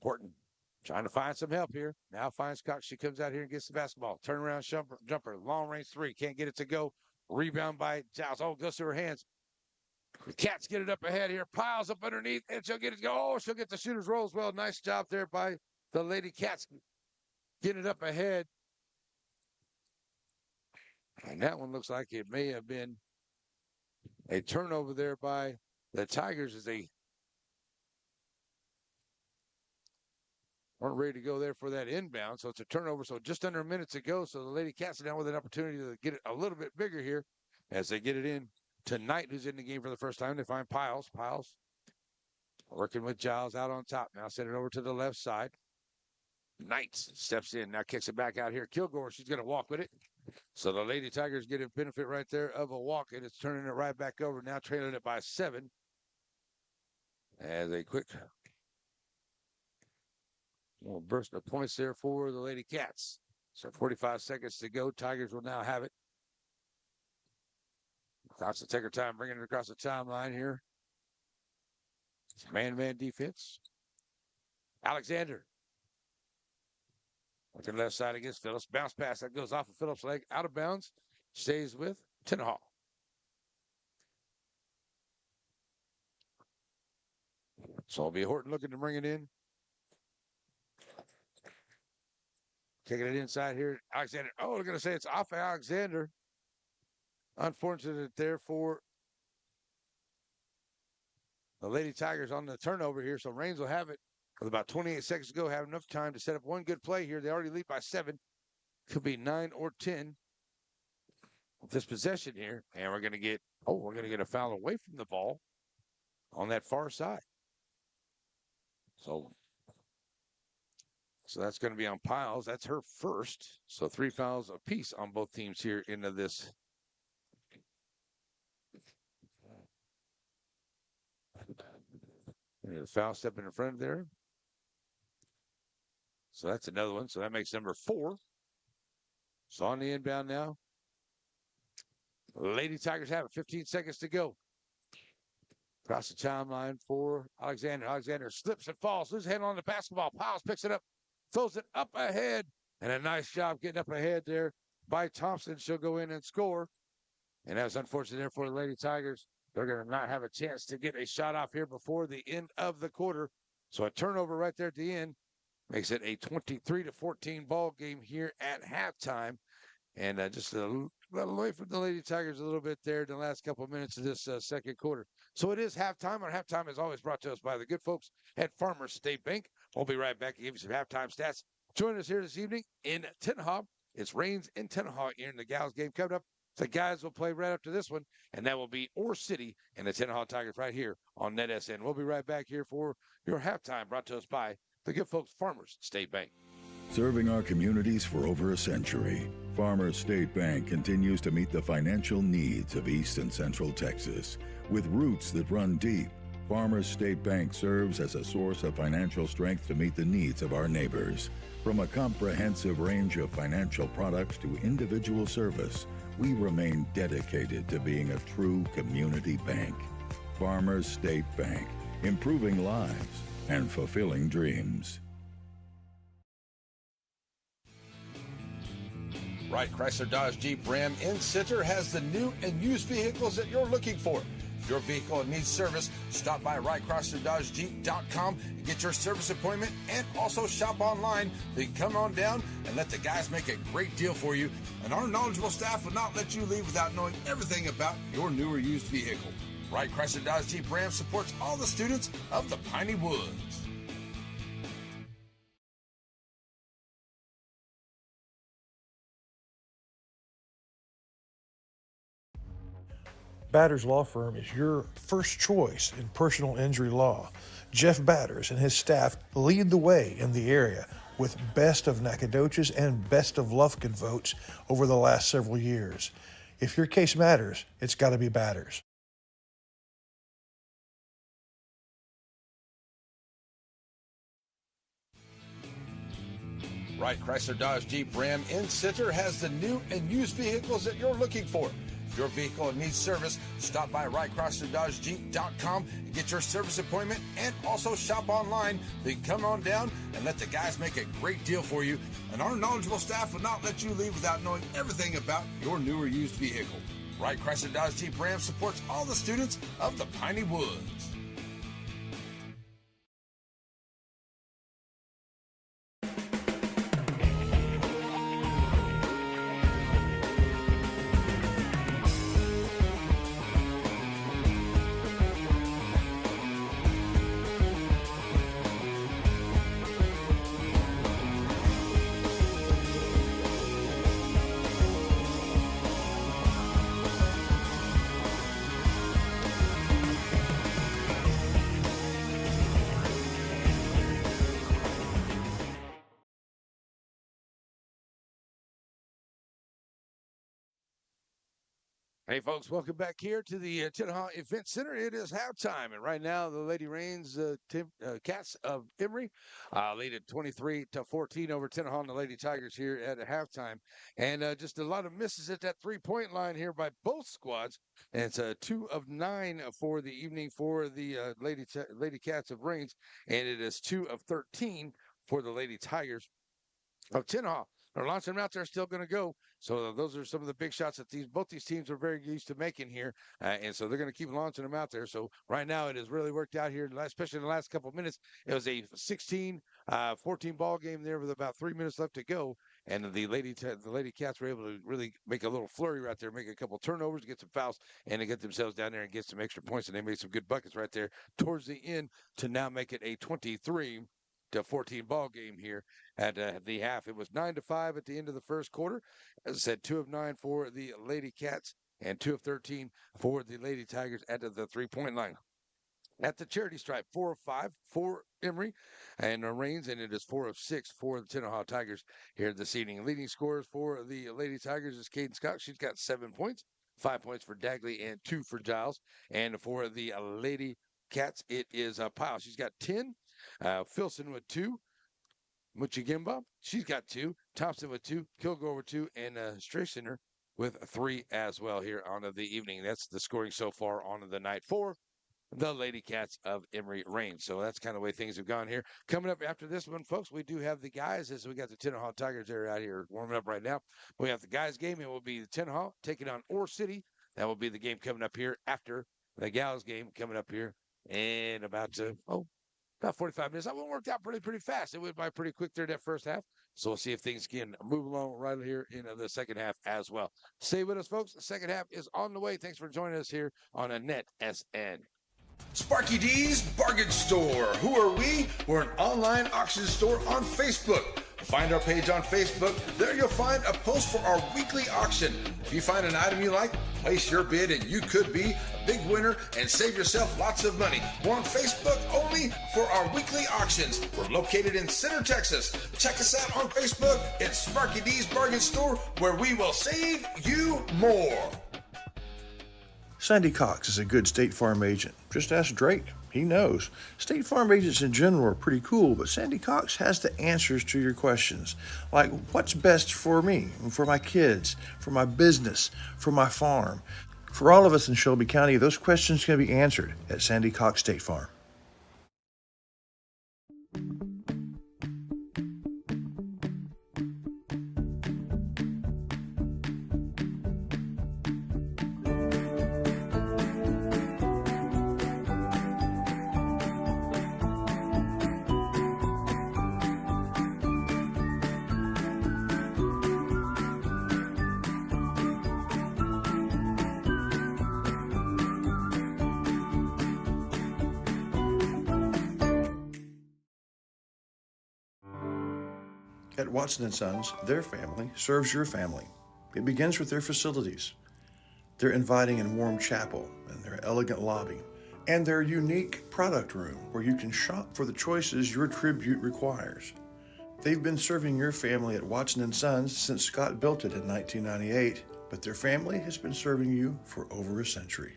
Horton trying to find some help here. Now finds Cox. She comes out here and gets the basketball. Turnaround jumper. Long range three. Can't get it to go. Rebound by Giles. Oh, goes to her hands. The Cats get it up ahead here. Piles up underneath, and she'll get it. Oh, she'll get the shooter's roll as well. Nice job there by the Lady Cats. Get it up ahead. And that one looks like it may have been a turnover there by the Tigers as they weren't ready to go there for that inbound. So it's a turnover. So just under a minute to go. So the Lady Cats are down with an opportunity to get it a little bit bigger here as they get it in. Tonight, who's in the game for the first time, they find Piles. Piles working with Giles out on top. Now send it over to the left side. Knight steps in. Now kicks it back out here. Kilgore, she's going to walk with it. So the Lady Tigers get a benefit right there of a walk, and it's turning it right back over. Now trailing it by 7. As a quick little burst of points there for the Lady Cats. So 45 seconds to go. Tigers will now have it. Cox will take her time bringing it across the timeline here. Man-to-man defense. Alexander. Looking left side against Phillips. Bounce pass that goes off of Phillips' leg. Out of bounds. Stays with Tenaha. So it'll be Horton looking to bring it in. Taking it inside here. Alexander. Oh, they're going to say it's off of Alexander. Unfortunate there for the Lady Tigers on the turnover here. So Reigns will have it with about 28 seconds to go. Have enough time to set up one good play here. They already lead by 7. Could be 9 or 10 with this possession here. And we're going to get a foul away from the ball on that far side. So that's going to be on Piles. That's her first. So 3 fouls apiece on both teams here into this. The foul stepping in front there. So that's another one. So that makes number 4. So on the inbound now. Lady Tigers have it. 15 seconds to go. Across the timeline for Alexander. Alexander slips and falls. Loses hand on the basketball. Piles picks it up. Throws it up ahead. And a nice job getting up ahead there by Thompson. She'll go in and score. And that's unfortunate there for the Lady Tigers. They're going to not have a chance to get a shot off here before the end of the quarter. So a turnover right there at the end makes it a 23-14 ball game here at halftime. And just a little away from the Lady Tigers a little bit there in the last couple of minutes of this second quarter. So it is halftime. Our halftime is always brought to us by the good folks at Farmers State Bank. We'll be right back and give you some halftime stats. Join us here this evening in Tenaha. It's Rains in Tenaha here in the Gals game coming up. The guys will play right after this one, and that will be Ore City and the Tenaha Tigers right here on NetSN. We'll be right back here for your halftime brought to us by the good folks Farmers State Bank. Serving our communities for over a century, Farmers State Bank continues to meet the financial needs of East and Central Texas. With roots that run deep, Farmers State Bank serves as a source of financial strength to meet the needs of our neighbors. From a comprehensive range of financial products to individual service, we remain dedicated to being a true community bank. Farmers State Bank, improving lives and fulfilling dreams. Wright Chrysler Dodge Jeep Ram in Center has the new and used vehicles that you're looking for. If your vehicle needs service, stop by WrightChryslerDodgeJeep.com and get your service appointment, and also shop online. Then come on down and let the guys make a great deal for you. And our knowledgeable staff will not let you leave without knowing everything about your new or used vehicle. Wright Chrysler Dodge Jeep Ram supports all the students of the Piney Woods. Batters Law Firm is your first choice in personal injury law. Jeff Batters and his staff lead the way in the area with Best of Nacogdoches and Best of Lufkin votes over the last several years. If your case matters, it's got to be Batters. Wright Chrysler Dodge Jeep Ram in Center has the new and used vehicles that you're looking for. If your vehicle needs service, stop by WrightChryslerDodgeJeep.com and get your service appointment, and also shop online. Then come on down and let the guys make a great deal for you. And our knowledgeable staff will not let you leave without knowing everything about your new or used vehicle. Wright Chrysler Dodge Jeep Ram supports all the students of the Piney Woods. Hey, folks, welcome back here to the Tenaha Event Center. It is halftime, and right now the Lady Rains Cats of Emory lead at 23-14 over Tenaha and the Lady Tigers here at halftime. And just a lot of misses at that three-point line here by both squads. And it's 2 of 9 for the evening for the Lady Cats of Rains, and it is 2 of 13 for the Lady Tigers of Tenaha. They're launching them out there, still going to go. So those are some of the big shots that both these teams are very used to making here. And so they're going to keep launching them out there. So right now it has really worked out here, especially in the last couple of minutes. It was a 16-14 ball game there with about 3 minutes left to go. And the Lady Cats were able to really make a little flurry right there, make a couple turnovers, get some fouls, and to get themselves down there and get some extra points. And they made some good buckets right there towards the end to now make it a 23-14 ball game here at the half. It was 9-5 at the end of the first quarter. As I said, 2 of 9 for the Lady Cats and 2 of 13 for the Lady Tigers at the three-point line. At the charity stripe, 4 of 5 for Emory and Rains, and it is 4 of 6 for the Tenaha Tigers here this evening. Leading scorers for the Lady Tigers is Caden Scott. She's got 7 points, 5 points for Dagley and 2 for Giles. And for the Lady Cats, it is Pyle. She's got 10. Filson with 2. Muchigimba, she's got 2. Thompson with 2. Kilgore with 2. And Straciner with 3 as well here on the evening. That's the scoring so far on the night for the Lady Cats of Emory Range. So that's kind of the way things have gone here. Coming up after this one, folks, we do have the guys, as we got the Tenaha Tigers there out here warming up right now. We have the guys game. It will be the Tenaha taking on Ore City. That will be the game coming up here after the gals game coming up here in about 45 minutes. That one worked out pretty fast. It went by pretty quick there that first half. So we'll see if things can move along right here in the second half as well. Stay with us, folks. The second half is on the way. Thanks for joining us here on Net SN. Sparky D's Bargain Store. Who are we? We're an online auction store on Facebook. Find our page on Facebook. There you'll find a post for our weekly auction. If you find an item you like, place your bid and you could be a big winner and save yourself lots of money. We're on Facebook only for our weekly auctions. We're located in Center, Texas. Check us out on Facebook. It's Sparky D's Bargain Store, where we will save you more. Sandy Cox is a good State Farm agent. Just ask Drake. He knows. State Farm agents in general are pretty cool, but Sandy Cox has the answers to your questions. Like, what's best for me, for my kids, for my business, for my farm? For all of us in Shelby County, those questions can be answered at Sandy Cox State Farm. At Watson & Sons, their family serves your family. It begins with their facilities, their inviting and warm chapel, and their elegant lobby, and their unique product room where you can shop for the choices your tribute requires. They've been serving your family at Watson & Sons since Scott built it in 1998, but their family has been serving you for over a century.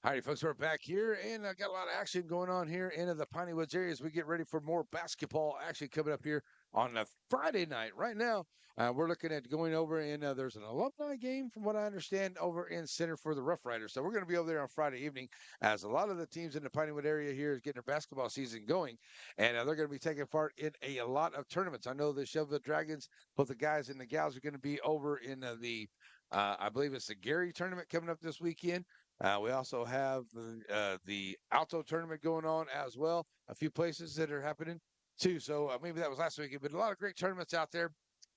All right, folks, we're back here, and I got a lot of action going on here in the Piney Woods area as we get ready for more basketball action coming up here on a Friday night. Right now, we're looking at going over, and there's an alumni game, from what I understand, over in Center for the Rough Riders. So we're going to be over there on Friday evening, as a lot of the teams in the Piney Wood area here is getting their basketball season going, and they're going to be taking part in a lot of tournaments. I know the Shelbyville Dragons, both the guys and the gals, are going to be over in I believe it's the Gary tournament coming up this weekend. We also have the Alto tournament going on as well. A few places that are happening too. So maybe that was last weekend, but a lot of great tournaments out there.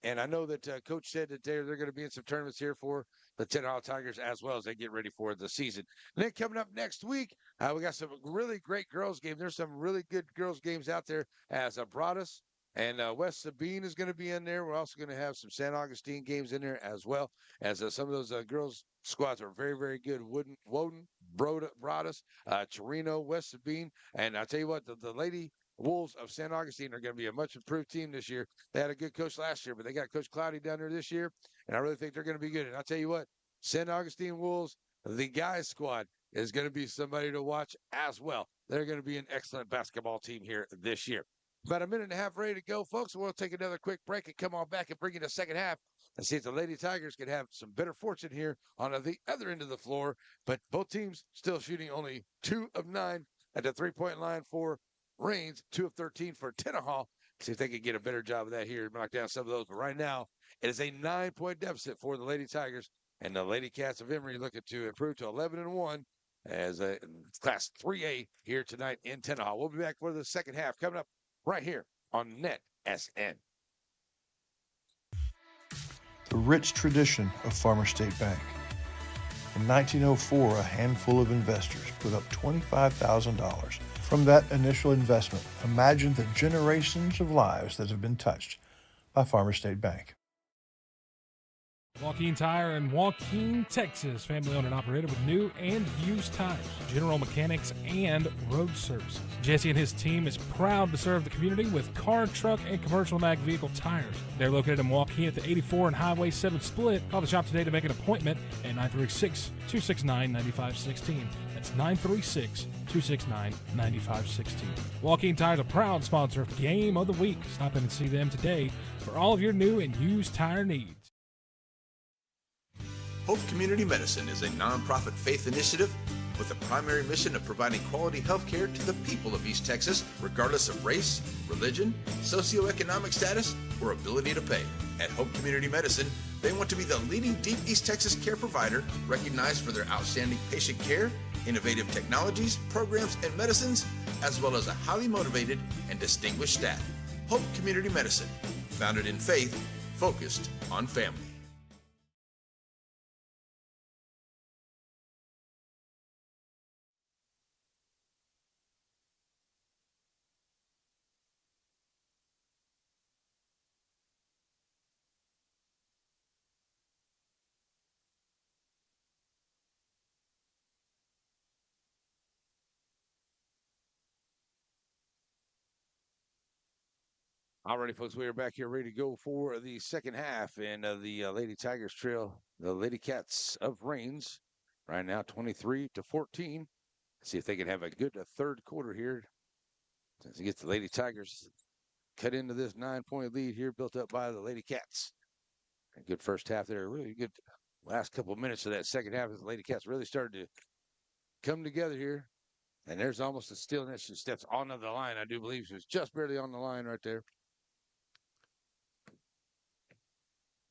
And I know that Coach said that they're going to be in some tournaments here for the Tenaha Tigers as well as they get ready for the season. And then coming up next week, we got some really great girls games. There's some really good girls games out there as Broadus and West Sabine is going to be in there. We're also going to have some San Augustine games in there as well, as some of those girls squads are very, very good. Woden, Broadus, Torino, West Sabine. And I'll tell you what, the Lady Wolves of San Augustine are going to be a much improved team this year. They had a good coach last year, but they got Coach Cloudy down there this year, and I really think they're going to be good. And I'll tell you what, San Augustine Wolves, the guys squad, is going to be somebody to watch as well. They're going to be an excellent basketball team here this year. About a minute and a half ready to go, folks. We'll take another quick break and come on back and bring you the second half and see if the Lady Tigers can have some better fortune here on the other end of the floor. But both teams still shooting only 2 of 9 at the three-point line for Rains, 2 of 13 for Tenaha. See if they can get a better job of that here and knock down some of those. But right now, it is a 9-point deficit for the Lady Tigers, and the Lady Cats of Emory looking to improve to 11-1 as a Class 3A here tonight in Tenaha. We'll be back for the second half coming up right here on Net SN. The rich tradition of Farmer State Bank. In 1904, a handful of investors put up $25,000. From that initial investment, imagine the generations of lives that have been touched by Farmer State Bank. Joaquin Tire in Joaquin, Texas. Family owned and operated with new and used tires, general mechanics, and road services. Jesse and his team is proud to serve the community with car, truck, and commercial mag vehicle tires. They're located in Joaquin at the 84 and Highway 7 split. Call the shop today to make an appointment at 936-269-9516. That's 936-269-9516. Joaquin Tire, a proud sponsor of Game of the Week. Stop in and see them today for all of your new and used tire needs. Hope Community Medicine is a nonprofit faith initiative with the primary mission of providing quality health care to the people of East Texas, regardless of race, religion, socioeconomic status, or ability to pay. At Hope Community Medicine, they want to be the leading deep East Texas care provider, recognized for their outstanding patient care, innovative technologies, programs, and medicines, as well as a highly motivated and distinguished staff. Hope Community Medicine, founded in faith, focused on family. All righty, folks, we are back here ready to go for the second half in the Lady Tigers trail the Lady Cats of Rains. Right now, 23-14. See if they can have a good third quarter here. As it gets the Lady Tigers cut into this 9-point lead here, built up by the Lady Cats. A good first half there. Really good last couple of minutes of that second half as the Lady Cats really started to come together here. And there's almost a steal, and she steps onto the line. I do believe she was just barely on the line right there.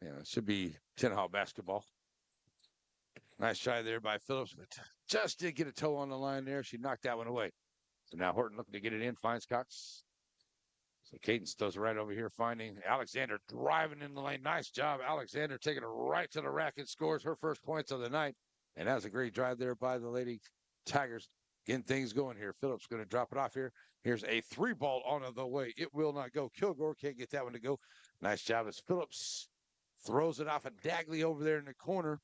Yeah, it should be Tenaha basketball. Nice try there by Phillips, but just did get a toe on the line there. She knocked that one away. So now Horton looking to get it in, finds Cox. So Cadence throws it right over here, finding Alexander driving in the lane. Nice job, Alexander, taking it right to the rack and scores her first points of the night. And that was a great drive there by the Lady Tigers. Getting things going here. Phillips going to drop it off here. Here's a three ball on the way. It will not go. Kilgore can't get that one to go. Nice job as Phillips throws it off of Dagley over there in the corner.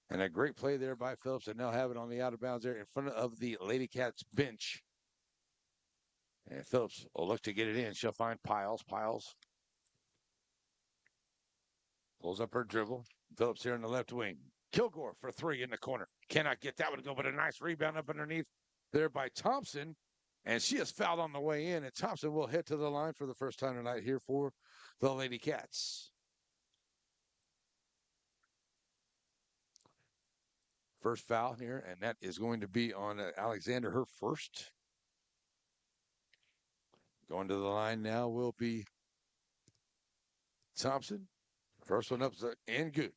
And a great play there by Phillips. And they'll have it on the out of bounds there in front of the Lady Cats bench. And Phillips will look to get it in. She'll find Piles. Piles pulls up her dribble. Phillips here in the left wing. Kilgore for three in the corner. Cannot get that one to go, but a nice rebound up underneath there by Thompson. And she is fouled on the way in. And Thompson will head to the line for the first time tonight here for the Lady Cats. First foul here, and that is going to be on Alexander, her first. Going to the line now will be Thompson. First one up and good.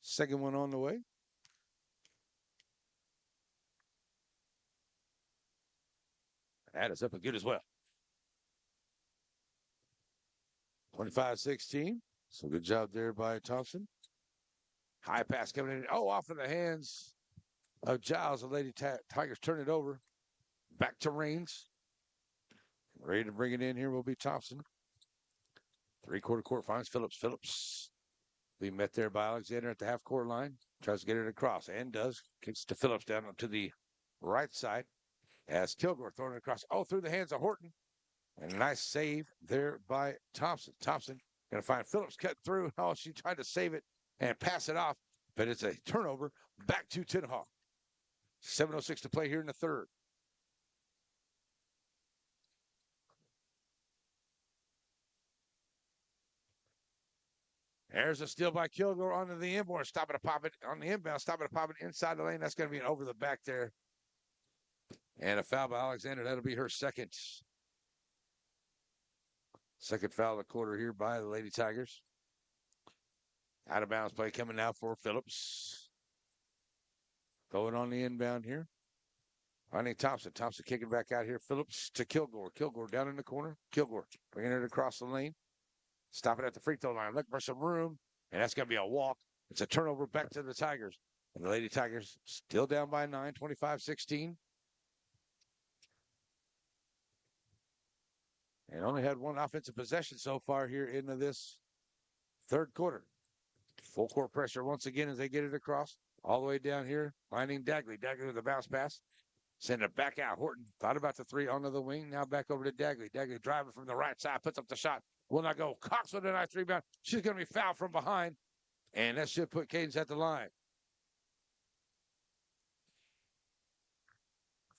Second one on the way. That is up and good as well. 25-16. So good job there by Thompson. High pass coming in. Oh, off of the hands of Giles. The Lady Tigers turn it over. Back to Rains. Ready to bring it in here will be Thompson. Three-quarter court finds Phillips. Phillips be met there by Alexander at the half-court line. Tries to get it across and does. Kicks to Phillips down to the right side. As Kilgore throwing it across. Oh, through the hands of Horton. And a nice save there by Thompson. Thompson going to find Phillips cut through. Oh, she tried to save it and pass it off. But it's a turnover back to Tenaha. 7:06 to play here in the third. There's a steal by Kilgore onto the inboard. Stopping to pop it on the inbound. Stopping to pop it inside the lane. That's going to be an over the back there. And a foul by Alexander. That'll be her second. Second foul of the quarter here by the Lady Tigers. Out of bounds play coming now for Phillips. Going on the inbound here. Finding Thompson. Thompson kicking back out here. Phillips to Kilgore. Kilgore down in the corner. Kilgore bringing it across the lane. Stopping at the free throw line. Looking for some room. And that's going to be a walk. It's a turnover back to the Tigers. And the Lady Tigers still down by 9, 25-16. And only had one offensive possession so far here into this third quarter. Full court pressure once again as they get it across. All the way down here, finding Dagley. Dagley with a bounce pass. Send it back out. Horton thought about the three onto the wing. Now back over to Dagley. Dagley driving from the right side. Puts up the shot. will not go. Cox with a nice rebound. She's going to be fouled from behind, and that should put Cadence at the line.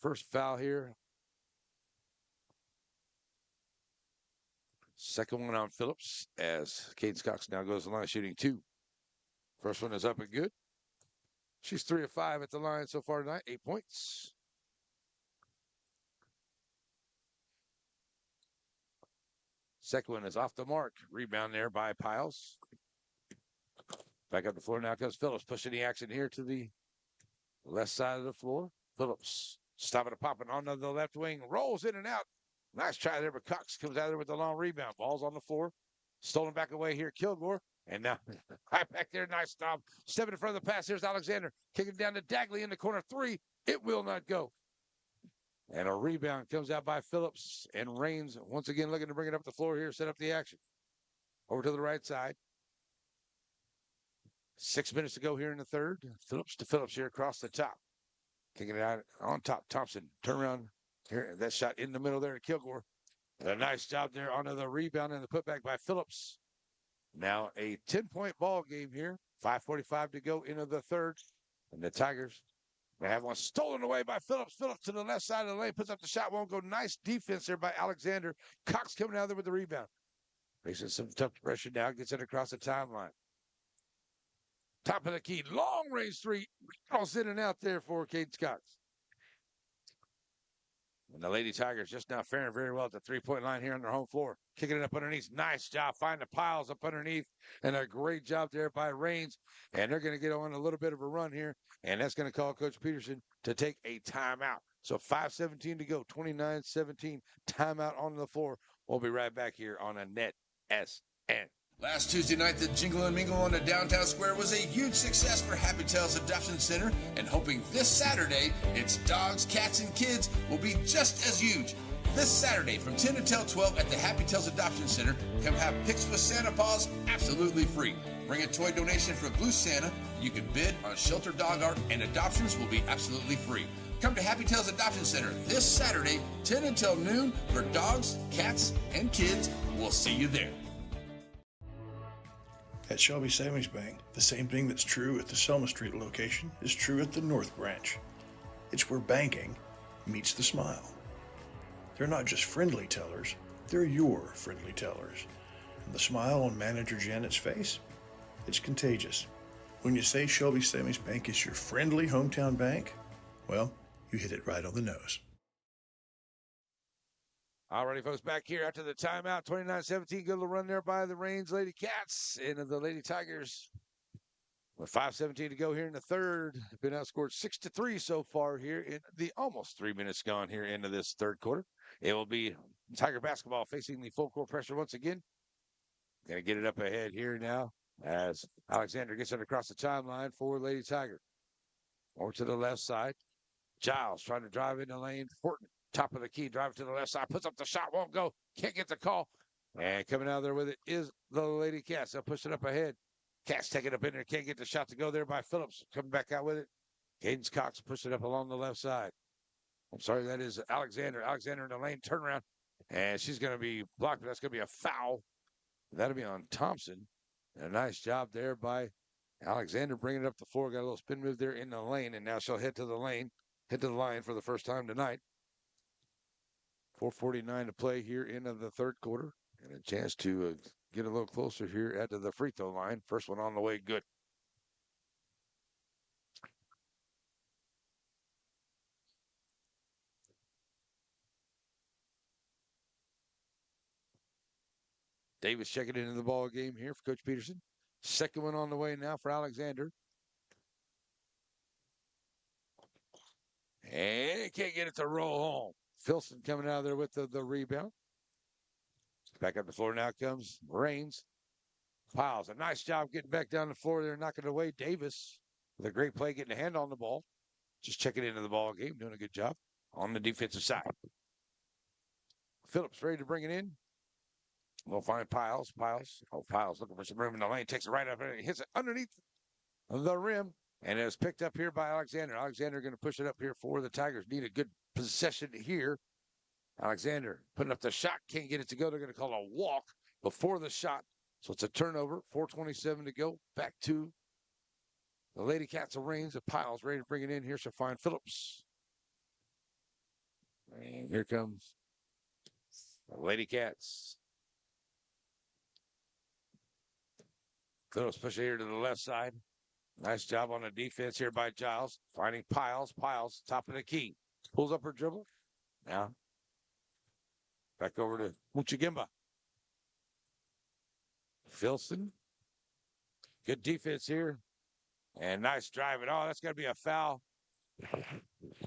First foul here. Second one on Phillips as Cadence Cox now goes to the line shooting 2. First one is up and good. She's 3 of 5 at the line so far tonight, 8 points. Second one is off the mark. Rebound there by Piles. Back up the floor now comes Phillips, pushing the action here to the left side of the floor. Phillips stopping a popping onto the left wing, rolls in and out. Nice try there, but Cox comes out there with the long rebound. Ball's on the floor. Stolen back away here, Kilgore. And now, right back there, nice stop. Stepping in front of the pass, here's Alexander. Kicking down to Dagley in the corner, 3. It will not go. And a rebound comes out by Phillips. And Raines, once again, looking to bring it up the floor here, set up the action. Over to the right side. 6 minutes to go here in the third. Phillips to Phillips here across the top. Kicking it out on top. Thompson, turn around here. That shot in the middle there to Kilgore. A nice job there onto the rebound and the putback by Phillips. Now a 10-point ball game here. 5:45 to go into the third. And the Tigers, they have one stolen away by Phillips. Phillips to the left side of the lane. Puts up the shot. Won't go. Nice defense there by Alexander. Cox coming out there with the rebound. Facing some tough pressure now. Gets it across the timeline. Top of the key. Long range 3. Calls in and out there for Cadence Cox. And the Lady Tigers just now faring very well at the 3-point line here on their home floor. Kicking it up underneath. Nice job. Finding the Piles up underneath. And a great job there by Raines. And they're going to get on a little bit of a run here. And that's going to call Coach Peterson to take a timeout. So 5:17 to go. 29-17. Timeout on the floor. We'll be right back here on a Net SN. Last Tuesday night, the Jingle and Mingle on the downtown square was a huge success for Happy Tales Adoption Center, and hoping this Saturday, its dogs, cats, and kids will be just as huge. This Saturday from 10 until 12 at the Happy Tales Adoption Center, come have Picks with Santa Paws absolutely free. Bring a toy donation for Blue Santa. You can bid on shelter dog art, and adoptions will be absolutely free. Come to Happy Tales Adoption Center this Saturday, 10 until noon, for dogs, cats, and kids. We'll see you there. At Shelby Savings Bank, the same thing that's true at the Selma Street location is true at the North Branch. It's where banking meets the smile. They're not just friendly tellers, they're your friendly tellers. And the smile on Manager Janet's face, it's contagious. When you say Shelby Savings Bank is your friendly hometown bank, well, you hit it right on the nose. All righty, folks, back here after the timeout. 29-17, good little run there by the Raines Lady Cats and the Lady Tigers. With 5:17 to go here in the third. Been outscored 6-3 so far here in the almost 3 minutes gone here into this third quarter. It will be Tiger basketball facing the full court pressure once again. Going to get it up ahead here now as Alexander gets it across the timeline for Lady Tiger. Over to the left side. Giles trying to drive in the lane. Horton, top of the key, drive to the left side, puts up the shot, won't go, can't get the call. And coming out there with it is the Lady Cats. They'll push it up ahead. Cats taking it up in there, can't get the shot to go there by Phillips. Coming back out with it. Cadence Cox pushed it up along the left side. I'm sorry, that is Alexander. Alexander in the lane, turnaround. And she's going to be blocked, but that's going to be a foul. That'll be on Thompson. And a nice job there by Alexander bringing it up the floor. Got a little spin move there in the lane, and now she'll head to the line for the first time tonight. 4:49 to play here into the third quarter. And a chance to get a little closer here at the free throw line. First one on the way, good. Davis checking into the ball game here for Coach Peterson. Second one on the way now for Alexander. And can't get it to roll home. Filson coming out of there with the rebound. Back up the floor now comes Raines. Piles, a nice job getting back down the floor there, knocking it away. Davis with a great play, getting a hand on the ball. Just checking into the ball game, doing a good job on the defensive side. Phillips ready to bring it in. We'll find Piles. Piles looking for some room in the lane. Takes it right up and hits it underneath the rim. And it's picked up here by Alexander. Alexander going to push it up here for the Tigers. Need a good possession here. Alexander putting up the shot. Can't get it to go. They're going to call a walk. before the shot. So it's a turnover, 4:27 to go. Back to the Lady Cats of Reigns. The Piles ready to bring it in here. She'll find Phillips. And here comes the Lady Cats. Phillips pushing here to the left side. Nice job on the defense here by Giles. Finding Piles. Piles, top of the key. Pulls up her dribble. Now, back over to Muchigimba. Filson. Good defense here. And nice driving. Oh, that's got to be a foul.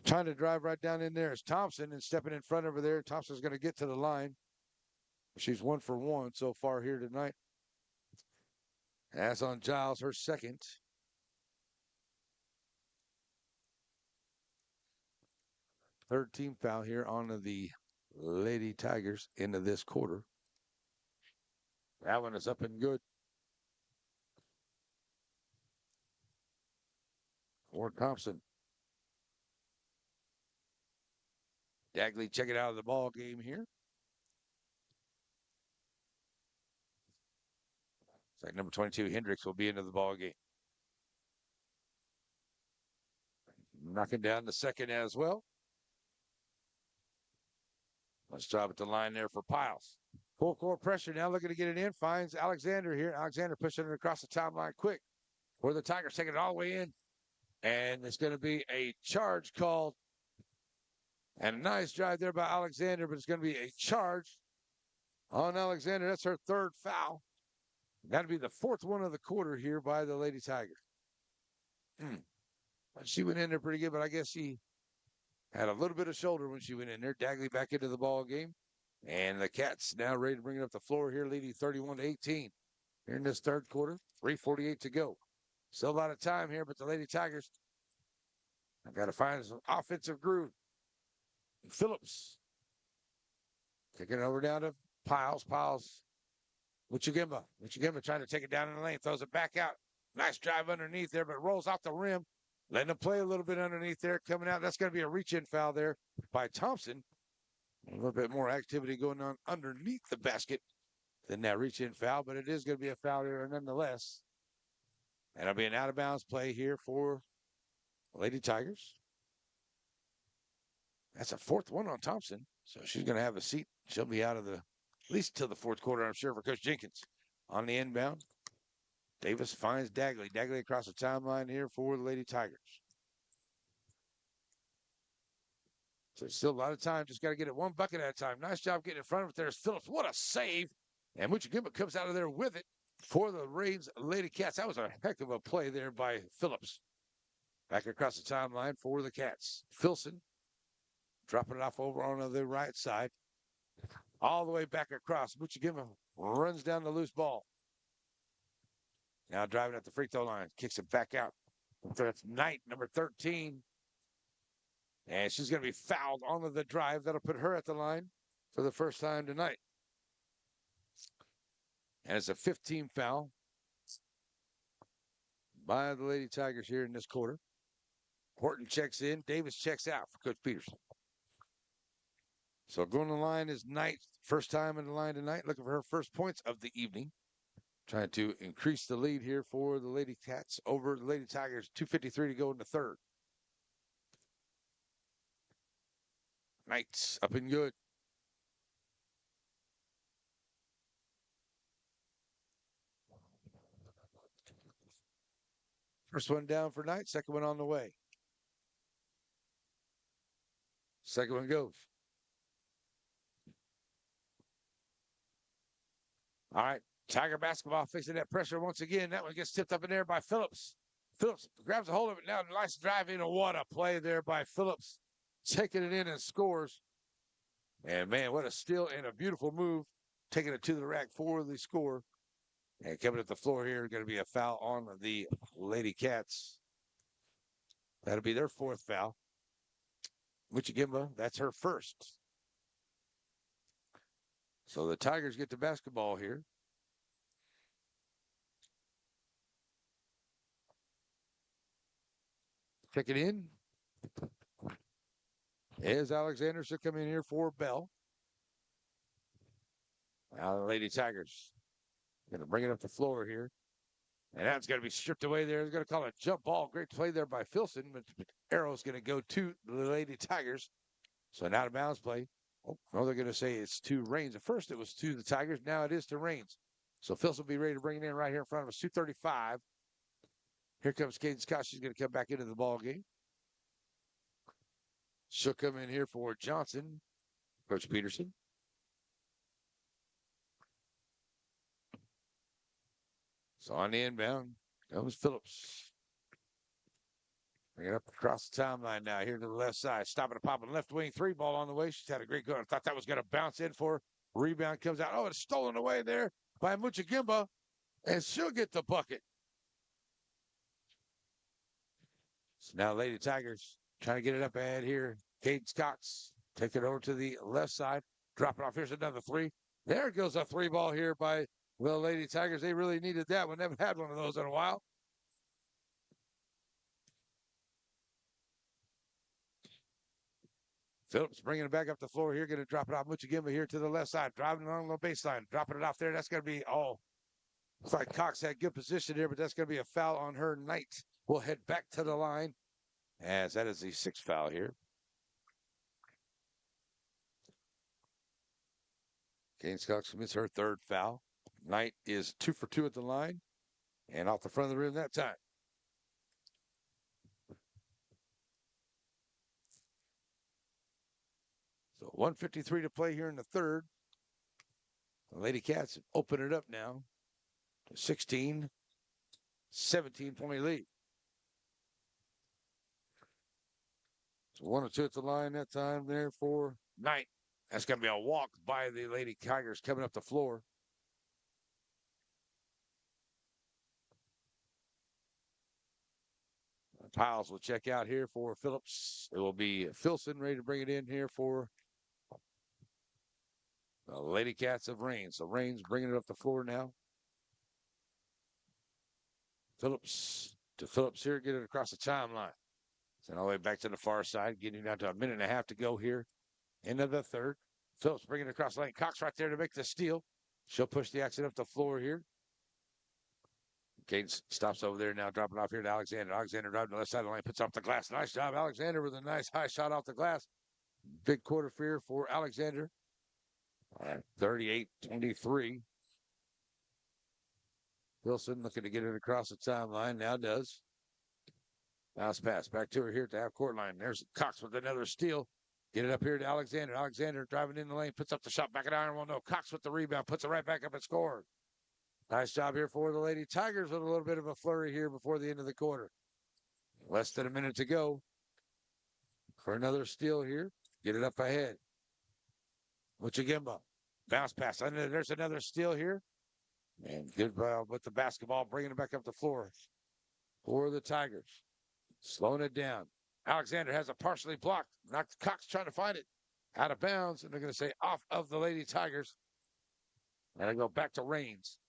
Trying to drive right down in there is Thompson and stepping in front over there. Thompson's going to get to the line. She's 1 for 1 so far here tonight. That's on Giles, her second. Third team foul here on the Lady Tigers into this quarter. That one is up and good. For Thompson. Dagley checking out of the ball game here. It's like number 22, Hendricks, will be into the ball game. Knocking down the second as well. Nice job at the line there for Piles. Full court pressure now, looking to get it in. Finds Alexander here. Alexander pushing it across the timeline quick. For the Tigers, taking it all the way in. And it's going to be a charge called. And a nice drive there by Alexander, but it's going to be a charge on Alexander. That's her third foul. Got to be the fourth one of the quarter here by the Lady Tigers. She went in there pretty good, but I guess she had a little bit of shoulder when she went in there. Dagley back into the ball game. And the Cats now ready to bring it up the floor here, leading 31-18. Here in this third quarter, 3:48 to go. Still a lot of time here, but the Lady Tigers have got to find some offensive groove. Phillips kicking it over down to Piles. Piles. Muchigimba trying to take it down in the lane. Throws it back out. Nice drive underneath there, but rolls off the rim. Letting them play a little bit underneath there. Coming out. That's going to be a reach-in foul there by Thompson. A little bit more activity going on underneath the basket than that reach-in foul, but it is going to be a foul here nonetheless. And it'll be an out-of-bounds play here for Lady Tigers. That's a fourth one on Thompson. So she's going to have a seat. She'll be out of the, at least till the fourth quarter, I'm sure, for Coach Jenkins. On the inbound, Davis finds Dagley. Dagley across the timeline here for the Lady Tigers. So still a lot of time. Just got to get it one bucket at a time. Nice job getting in front of it. There's Phillips. What a save. And Muchigimba comes out of there with it for the Reigns Lady Cats. That was a heck of a play there by Phillips. Back across the timeline for the Cats. Filson dropping it off over on the right side. All the way back across. Muchigimba runs down the loose ball. Now driving at the free throw line. Kicks it back out. That's Knight, number 13. And she's going to be fouled onto the drive. That'll put her at the line for the first time tonight. And it's a 15 foul by the Lady Tigers here in this quarter. Horton checks in. Davis checks out for Coach Peterson. So going to the line is Knight. First time in the line tonight. Looking for her first points of the evening. Trying to increase the lead here for the Lady Cats over the Lady Tigers. 2:53 to go in the third. Knight's up and good. First one down for Knight. Second one on the way. Second one goes. All right. Tiger basketball facing that pressure once again. That one gets tipped up in there by Phillips. Phillips grabs a hold of it now. Nice drive in. What a play there by Phillips. Taking it in and scores. And, man, what a steal and a beautiful move. Taking it to the rack for the score. And coming at the floor here, going to be a foul on the Lady Cats. That'll be their fourth foul. Muchigimba, that's her first. So the Tigers get the basketball here. Check it in. As Alexander should come in here for Bell. Now the Lady Tigers going to bring it up the floor here. And that's going to be stripped away there. They're going to call it a jump ball. Great play there by Filson, but arrow's going to go to the Lady Tigers. So an out of bounds play. Oh, no, they're going to say it's to Reigns. At first it was to the Tigers. Now it is to Reigns. So Filson will be ready to bring it in right here in front of us. 2:35. Here comes Kaden Scott. She's going to come back into the ball game. She'll come in here for Johnson, Coach Peterson. So on the inbound comes Phillips. Bring it up across the timeline now here to the left side. Stopping to pop a left wing three ball on the way. She's had a great go. I thought that was going to bounce in for her. Rebound comes out. Oh, it's stolen away there by Muchagimba. And she'll get the bucket. So now Lady Tigers trying to get it up ahead here. Caden Cox take it over to the left side. Drop it off. Here's another three. There goes a three ball here by the Lady Tigers. They really needed that one. They haven't had one of those in a while. Phillips bringing it back up the floor here. Going to drop it off. Muchagimba here to the left side. Driving along the baseline. Dropping it off there. That's going to be all. Looks like Cox had good position here, but that's going to be a foul on her. Knight will head back to the line, as that is the sixth foul here. Kane Cox commits her third foul. Knight is 2 for 2 at the line and off the front of the rim that time. So 1:53 to play here in the third. The Lady Cats open it up now. 16, 17-point lead. So 1 or 2 at the line that time there for Knight. That's going to be a walk by the Lady Tigers coming up the floor. Piles will check out here for Phillips. It will be Filson ready to bring it in here for the Lady Cats of Reigns. So Reigns bringing it up the floor now. Phillips to Phillips here, get it across the timeline. So all the way back to the far side, getting down to a minute and a half to go here. End of the third. Phillips bringing it across the lane. Cox right there to make the steal. She'll push the action up the floor here. Caden stops over there now, dropping off here to Alexander. Alexander driving to the left side of the lane, puts off the glass. Nice job, Alexander, with a nice high shot off the glass. Big quarter fear for Alexander. All right, 38-23. Wilson looking to get it across the timeline. Now does. Bounce pass back to her here at the half-court line. There's Cox with another steal. Get it up here to Alexander. Alexander driving in the lane, puts up the shot back at iron. Well, no, Cox with the rebound, puts it right back up and scores. Nice job here for the Lady Tigers with a little bit of a flurry here before the end of the quarter. Less than a minute to go for another steal here. Get it up ahead. Muchagimba. Bounce pass. There's another steal here. And good with the basketball, bringing it back up the floor for the Tigers. Slowing it down. Alexander has a partially blocked. Knocked Cox trying to find it. Out of bounds. And they're going to say off of the Lady Tigers. And I go back to Reigns.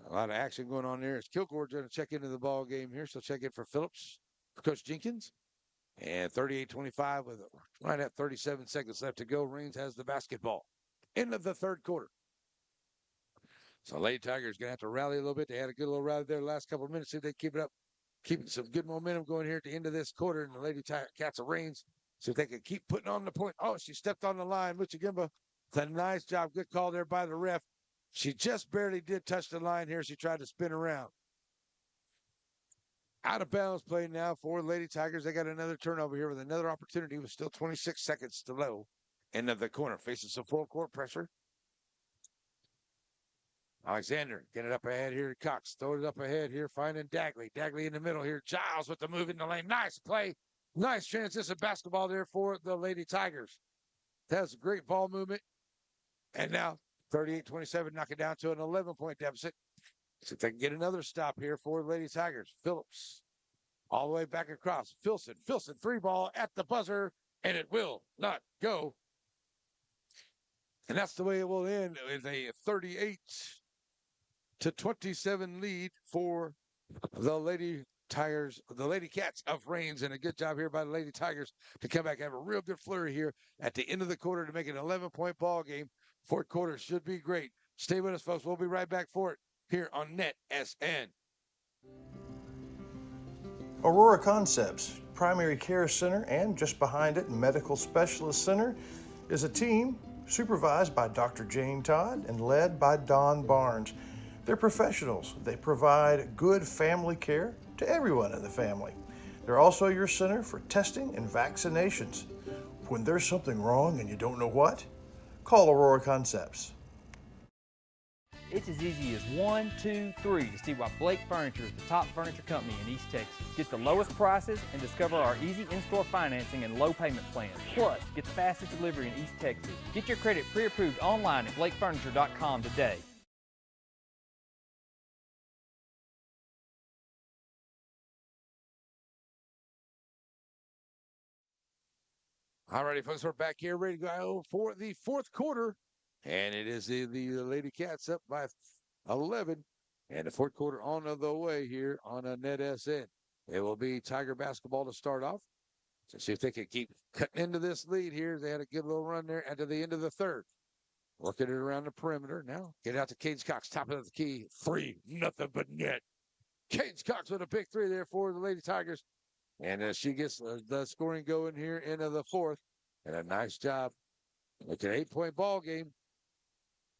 A lot of action going on there. As Kilgore's going to check into the ball game here. So check in for Phillips, for Coach Jenkins. And 38-25 with right at 37 seconds left to go. Reigns has the basketball. End of the third quarter. So Lady Tigers going to have to rally a little bit. They had a good little rally there the last couple of minutes. See if they keep it up. Keeping some good momentum going here at the end of this quarter. And the Lady Cats of Reigns. See if they can keep putting on the point. Oh, she stepped on the line. Muchagimba. It's a nice job. Good call there by the ref. She just barely did touch the line here. She tried to spin around. Out of bounds play now for Lady Tigers. They got another turnover here with another opportunity with still 26 seconds to go. End of the corner. Facing some full court pressure. Alexander, get it up ahead here to Cox. Throw it up ahead here, finding Dagley. Dagley in the middle here. Giles with the move in the lane. Nice play. Nice transition basketball there for the Lady Tigers. That's a great ball movement. And now 38-27, knock it down to an 11-point deficit. See if they can get another stop here for the Lady Tigers. Phillips all the way back across. Filson, three ball at the buzzer, and it will not go. And that's the way it will end with a 38-27 lead for the Lady Tigers, the Lady Cats of Reigns, and a good job here by the Lady Tigers to come back and have a real good flurry here at the end of the quarter to make it an 11-point ball game. Fourth quarter should be great. Stay with us, folks. We'll be right back for it here on Net SN. Aurora Concepts, Primary Care Center, and just behind it, Medical Specialist Center, is a team supervised by Dr. Jane Todd and led by Don Barnes. They're professionals. They provide good family care to everyone in the family. They're also your center for testing and vaccinations. When there's something wrong and you don't know what, call Aurora Concepts. It's as easy as 1, 2, 3 to see why Blake Furniture is the top furniture company in East Texas. Get the lowest prices and discover our easy in-store financing and low payment plans. Plus, get the fastest delivery in East Texas. Get your credit pre-approved online at blakefurniture.com today. All righty, folks, we're back here ready to go for the fourth quarter. And it is the Lady Cats up by 11. And the fourth quarter on the way here on a Net SN. It will be Tiger basketball to start off. So see if they can keep cutting into this lead here. They had a good little run there at the end of the third. Working it around the perimeter. Now get out to Cage Cox, top of the key. 3, nothing but net. Cage Cox with a big 3 there for the Lady Tigers. And she gets the scoring going here into the fourth. And a nice job. Look at an 8-point ball game.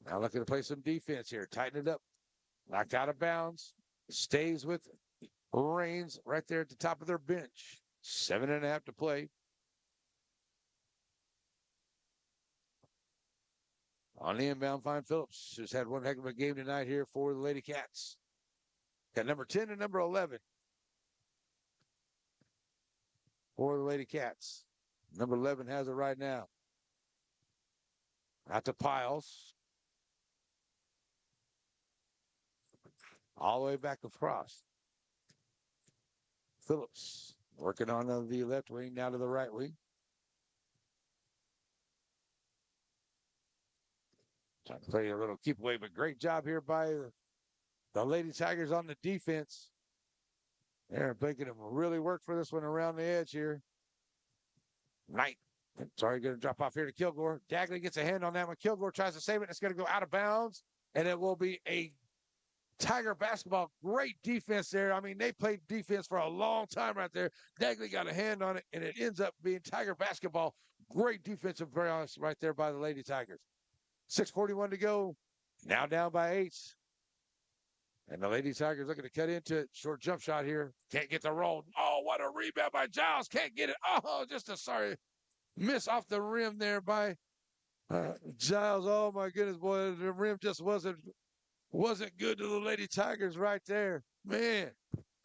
Now looking to play some defense here. Tighten it up. Knocked out of bounds. Stays with Reigns right there at the top of their bench. 7.5 to play. On the inbound, find Phillips, who's had one heck of a game tonight here for the Lady Cats. Got number 10 and number 11 for the Lady Cats. Number 11 has it right now. Out to Piles. All the way back across. Phillips working on the left wing, now to the right wing. Trying to play a little keep away, but great job here by the Lady Tigers on the defense. They're making them really work for this one around the edge here. Knight. Sorry, going to drop off here to Kilgore. Dagley gets a hand on that one. Kilgore tries to save it. It's going to go out of bounds, and it will be a Tiger basketball. Great defense there. I mean, they played defense for a long time right there. Dagley got a hand on it, and it ends up being Tiger basketball. Great defensive prowess right there by the Lady Tigers. 6:41 to go. Now down by 8. And the Lady Tigers looking to cut into it. Short jump shot here. Can't get the roll. Oh, what a rebound by Giles. Can't get it. Oh, just a sorry miss off the rim there by Giles. Oh, my goodness, boy. The rim just wasn't good to the Lady Tigers right there. Man,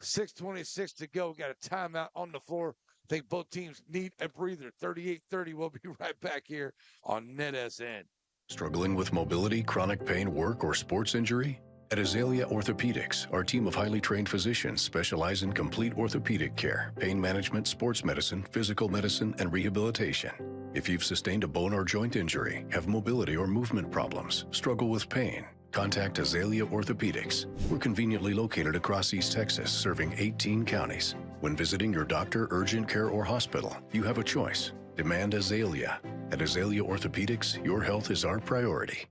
6:26 to go. Got a timeout on the floor. I think both teams need a breather. 38-30. We'll be right back here on Net SN. Struggling with mobility, chronic pain, work, or sports injury? At Azalea Orthopedics, our team of highly trained physicians specialize in complete orthopedic care, pain management, sports medicine, physical medicine, and rehabilitation. If you've sustained a bone or joint injury, have mobility or movement problems, struggle with pain, contact Azalea Orthopedics. We're conveniently located across East Texas, serving 18 counties. When visiting your doctor, urgent care, or hospital, you have a choice. Demand Azalea. At Azalea Orthopedics, your health is our priority.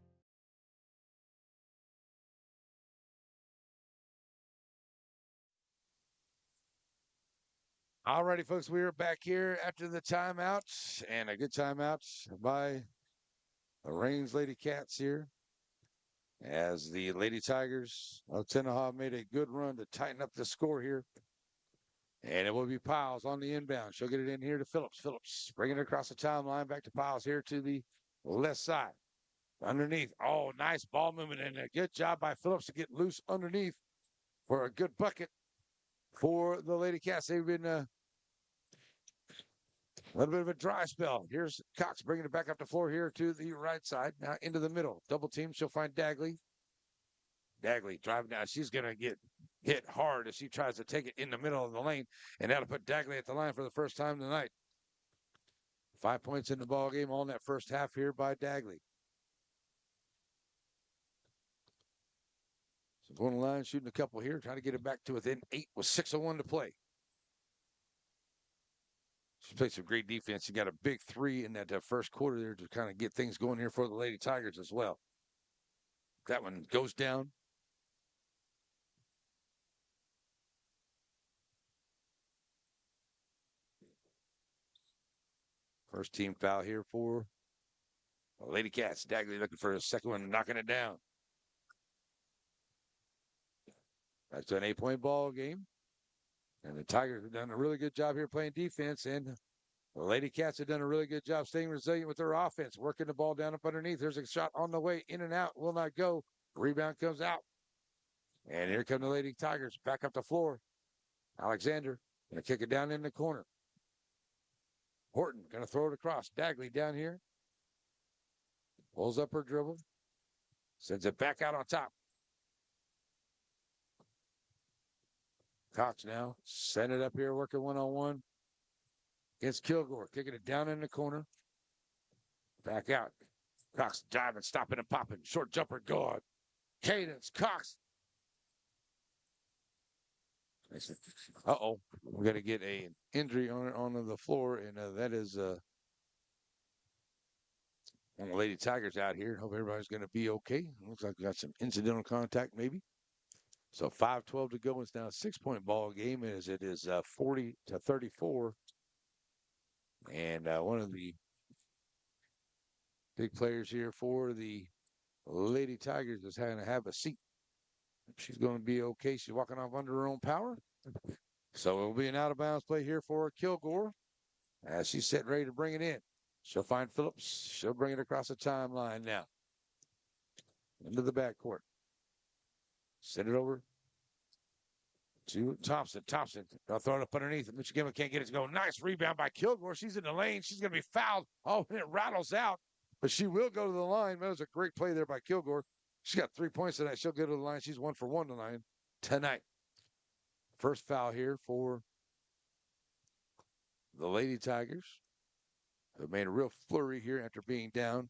All righty, folks, we are back here after the timeout, and a good timeout by the Reigns Lady Cats here. As the Lady Tigers of Tenaha made a good run to tighten up the score here. And it will be Piles on the inbound. She'll get it in here to Phillips. Phillips bringing it across the timeline back to Piles here to the left side. Underneath. Oh, nice ball movement and a good job by Phillips to get loose underneath for a good bucket for the Lady Cats. They've been a little bit of a dry spell. Here's Cox bringing it back up the floor here to the right side. Now into the middle. Double team. She'll find Dagley. Dagley driving down. She's going to get hit hard as she tries to take it in the middle of the lane. And that'll put Dagley at the line for the first time tonight. 5 points in the ball game on that first half here by Dagley. So going to the line, shooting a couple here, trying to get it back to within 8 with 6:01 to play. She played some great defense. She got a big three in that first quarter there to kind of get things going here for the Lady Tigers as well. That one goes down. First team foul here for Lady Cats. Dagley looking for a second one, knocking it down. That's an 8-point ball game. And the Tigers have done a really good job here playing defense. And the Lady Cats have done a really good job staying resilient with their offense, working the ball down up underneath. There's a shot on the way, in and out, will not go. Rebound comes out. And here come the Lady Tigers back up the floor. Alexander going to kick it down in the corner. Horton going to throw it across. Dagley down here. Pulls up her dribble. Sends it back out on top. Cox now. Send it up here, working one-on-one. Against Kilgore. Kicking it down in the corner. Back out. Cox diving, stopping and popping. Short jumper, God. Cadence, Cox. Uh-oh. We're going to get an injury on the floor, and that is one of the Lady Tigers out here. Hope everybody's going to be okay. Looks like we got some incidental contact maybe. So 5:12 to go. It's now a 6-point ball game as it is 40-34. And one of the big players here for the Lady Tigers is having to have a seat. She's going to be okay. She's walking off under her own power. So it'll be an out-of-bounds play here for Kilgore as she's set ready to bring it in. She'll find Phillips. She'll bring it across the timeline now. Into the backcourt. Send it over to Thompson. Thompson, they'll throw it up underneath. Michigan can't get it to go. Nice rebound by Kilgore. She's in the lane. She's going to be fouled. Oh, and it rattles out. But she will go to the line. That was a great play there by Kilgore. She got 3 points tonight. She'll go to the line. She's 1 for 1 tonight. First foul here for the Lady Tigers. They made a real flurry here after being down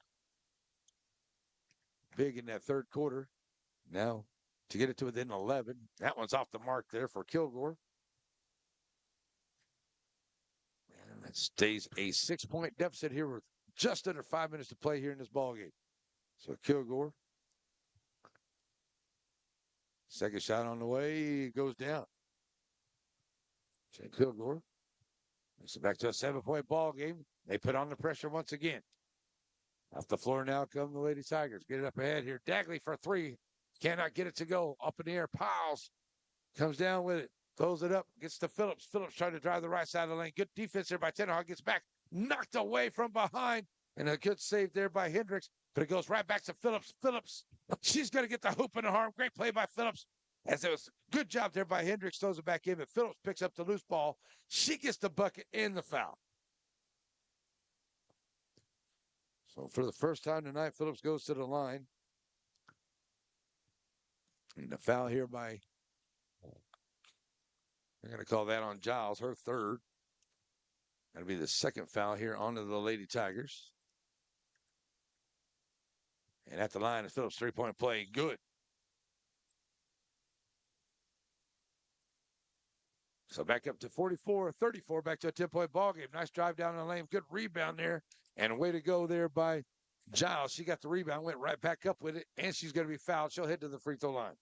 big in that third quarter. Now to get it to within 11. That one's off the mark there for Kilgore. And that stays a 6-point deficit here with just under 5 minutes to play here in this ballgame. So Kilgore. Second shot on the way. It goes down. Kilgore. It's back to a 7-point ball game. They put on the pressure once again. Off the floor now come the Lady Tigers. Get it up ahead here. Dagley for 3. Cannot get it to go. Up in the air. Piles. Comes down with it. Throws it up. Gets to Phillips. Phillips trying to drive the right side of the lane. Good defense there by Tenaha. Gets back. Knocked away from behind. And a good save there by Hendricks. But it goes right back to Phillips. Phillips. She's going to get the hoop in the arm. Great play by Phillips. As it was good job there by Hendricks. Throws it back in. But Phillips picks up the loose ball. She gets the bucket and the foul. So for the first time tonight, Phillips goes to the line. And the foul here by, I'm going to call that on Giles, her third. That'll be the second foul here onto the Lady Tigers. And at the line is Phillips' 3-point play. Good. So back up to 44-34, back to a 10-point ball game. Nice drive down the lane. Good rebound there. And way to go there by Giles. She got the rebound, went right back up with it, and she's going to be fouled. She'll head to the free throw line.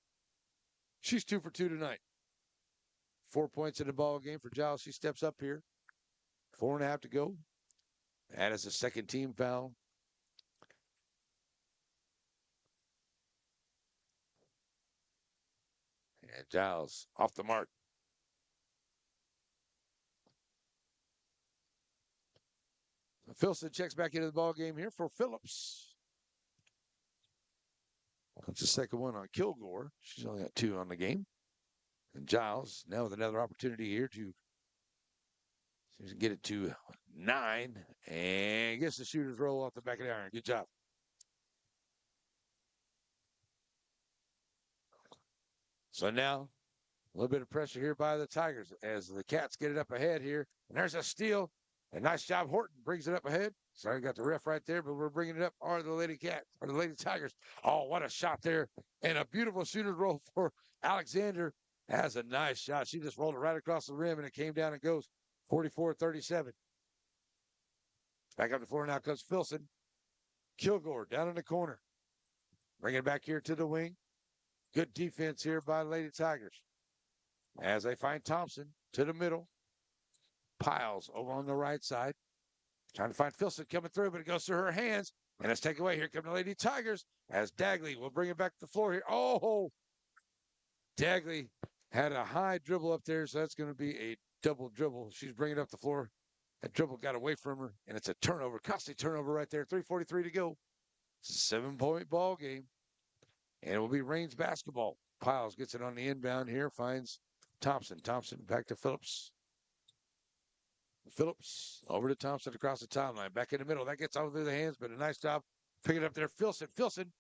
She's 2 for 2 tonight. 4 points in the ball game for Giles. She steps up here. 4.5 to go. That is a second team foul. And Giles off the mark. Filson checks back into the ball game here for Phillips. That's the second one on Kilgore. She's only got 2 on the game. And Giles now with another opportunity here to get it to 9 and gets the shooter's roll off the back of the iron. Good job. So now a little bit of pressure here by the Tigers as the Cats get it up ahead here. And there's a steal. And nice job. Horton brings it up ahead. Sorry, got the ref right there, but we're bringing it up. Are the Lady Cats, or the Lady Tigers. Oh, what a shot there. And a beautiful shooter's roll for Alexander. Has a nice shot. She just rolled it right across the rim, and it came down and goes 44-37. Back up the floor now comes Filson. Kilgore down in the corner. Bring it back here to the wing. Good defense here by Lady Tigers. As they find Thompson to the middle. Piles over on the right side. Trying to find Filson coming through, but it goes through her hands. And it's taken away. Here come the Lady Tigers as Dagley will bring it back to the floor here. Oh! Dagley had a high dribble up there, so that's going to be a double dribble. She's bringing it up the floor. That dribble got away from her, and it's a turnover. Costly turnover right there. 3:43 to go. 7-point ball game. And it will be Reigns basketball. Piles gets it on the inbound here. Finds Thompson. Thompson back to Phillips. Phillips over to Thompson across the timeline. Back in the middle. That gets out through the hands, but a nice job picking it up there. Filson.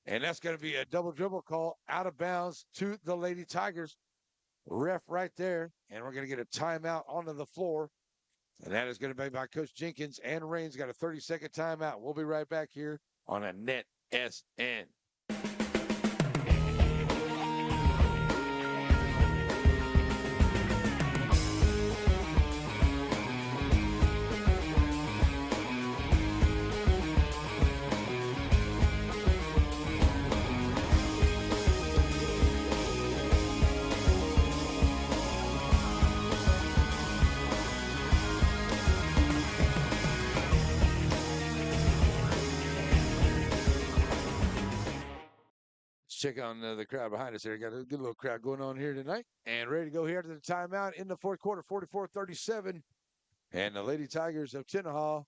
And that's going to be a double dribble call out of bounds to the Lady Tigers. Ref right there. And we're going to get a timeout onto the floor. And that is going to be by Coach Jenkins. And Reigns got a 30-second timeout. We'll be right back here on a Net SN. Check on the crowd behind us here. Got a good little crowd going on here tonight. And ready to go here to the timeout in the fourth quarter, 44-37. And the Lady Tigers of Tenaha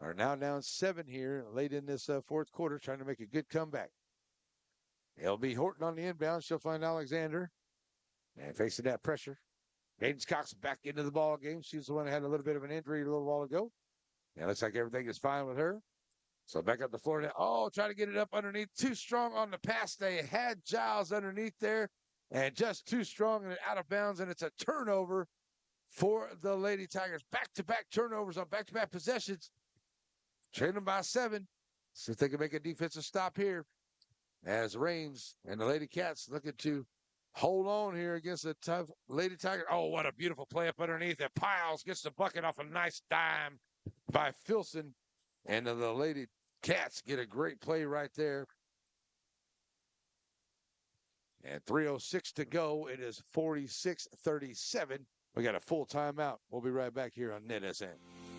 are now down 7 here late in this fourth quarter, trying to make a good comeback. LB Horton on the inbound. She'll find Alexander. And facing that pressure. Hayden Cox back into the ball game. She's the one that had a little bit of an injury a little while ago. And it looks like everything is fine with her. So back up the floor now. Oh, try to get it up underneath. Too strong on the pass. They had Giles underneath there. And just too strong and out of bounds. And it's a turnover for the Lady Tigers. Back-to-back turnovers on back-to-back possessions. Trailing them by 7. See if they can make a defensive stop here. As Reigns and the Lady Cats looking to hold on here against the tough Lady Tiger. Oh, what a beautiful play up underneath it. Piles gets the bucket off a nice dime by Filson. And the Lady Cats get a great play right there. And 3:06 to go. It is 46-37. We got a full timeout. We'll be right back here on NetSN.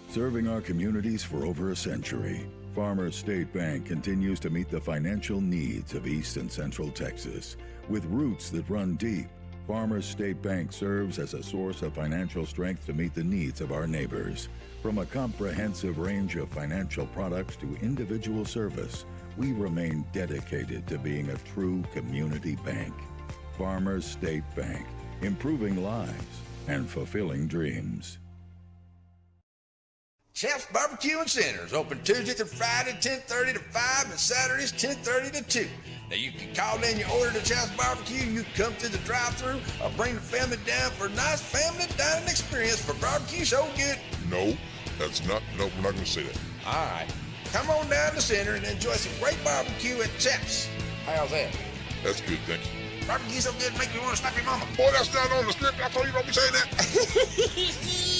Serving our communities for over a century, Farmers State Bank continues to meet the financial needs of East and Central Texas. With roots that run deep, Farmers State Bank serves as a source of financial strength to meet the needs of our neighbors. From a comprehensive range of financial products to individual service, we remain dedicated to being a true community bank. Farmers State Bank, improving lives and fulfilling dreams. Chef's Barbecue and Centers, open Tuesday through Friday, 10:30 to 5, and Saturdays, 10:30 to 2. Now, you can call in your order to Chef's Barbecue. You can come through the drive-thru or bring the family down for a nice family dining experience for barbecue so good. No, we're not going to say that. All right. Come on down the center and enjoy some great barbecue at Chef's. How's that? That's good, thank you. Barbecue so good, make you want to slap your mama. Boy, that's not on the script. I told you don't be saying that.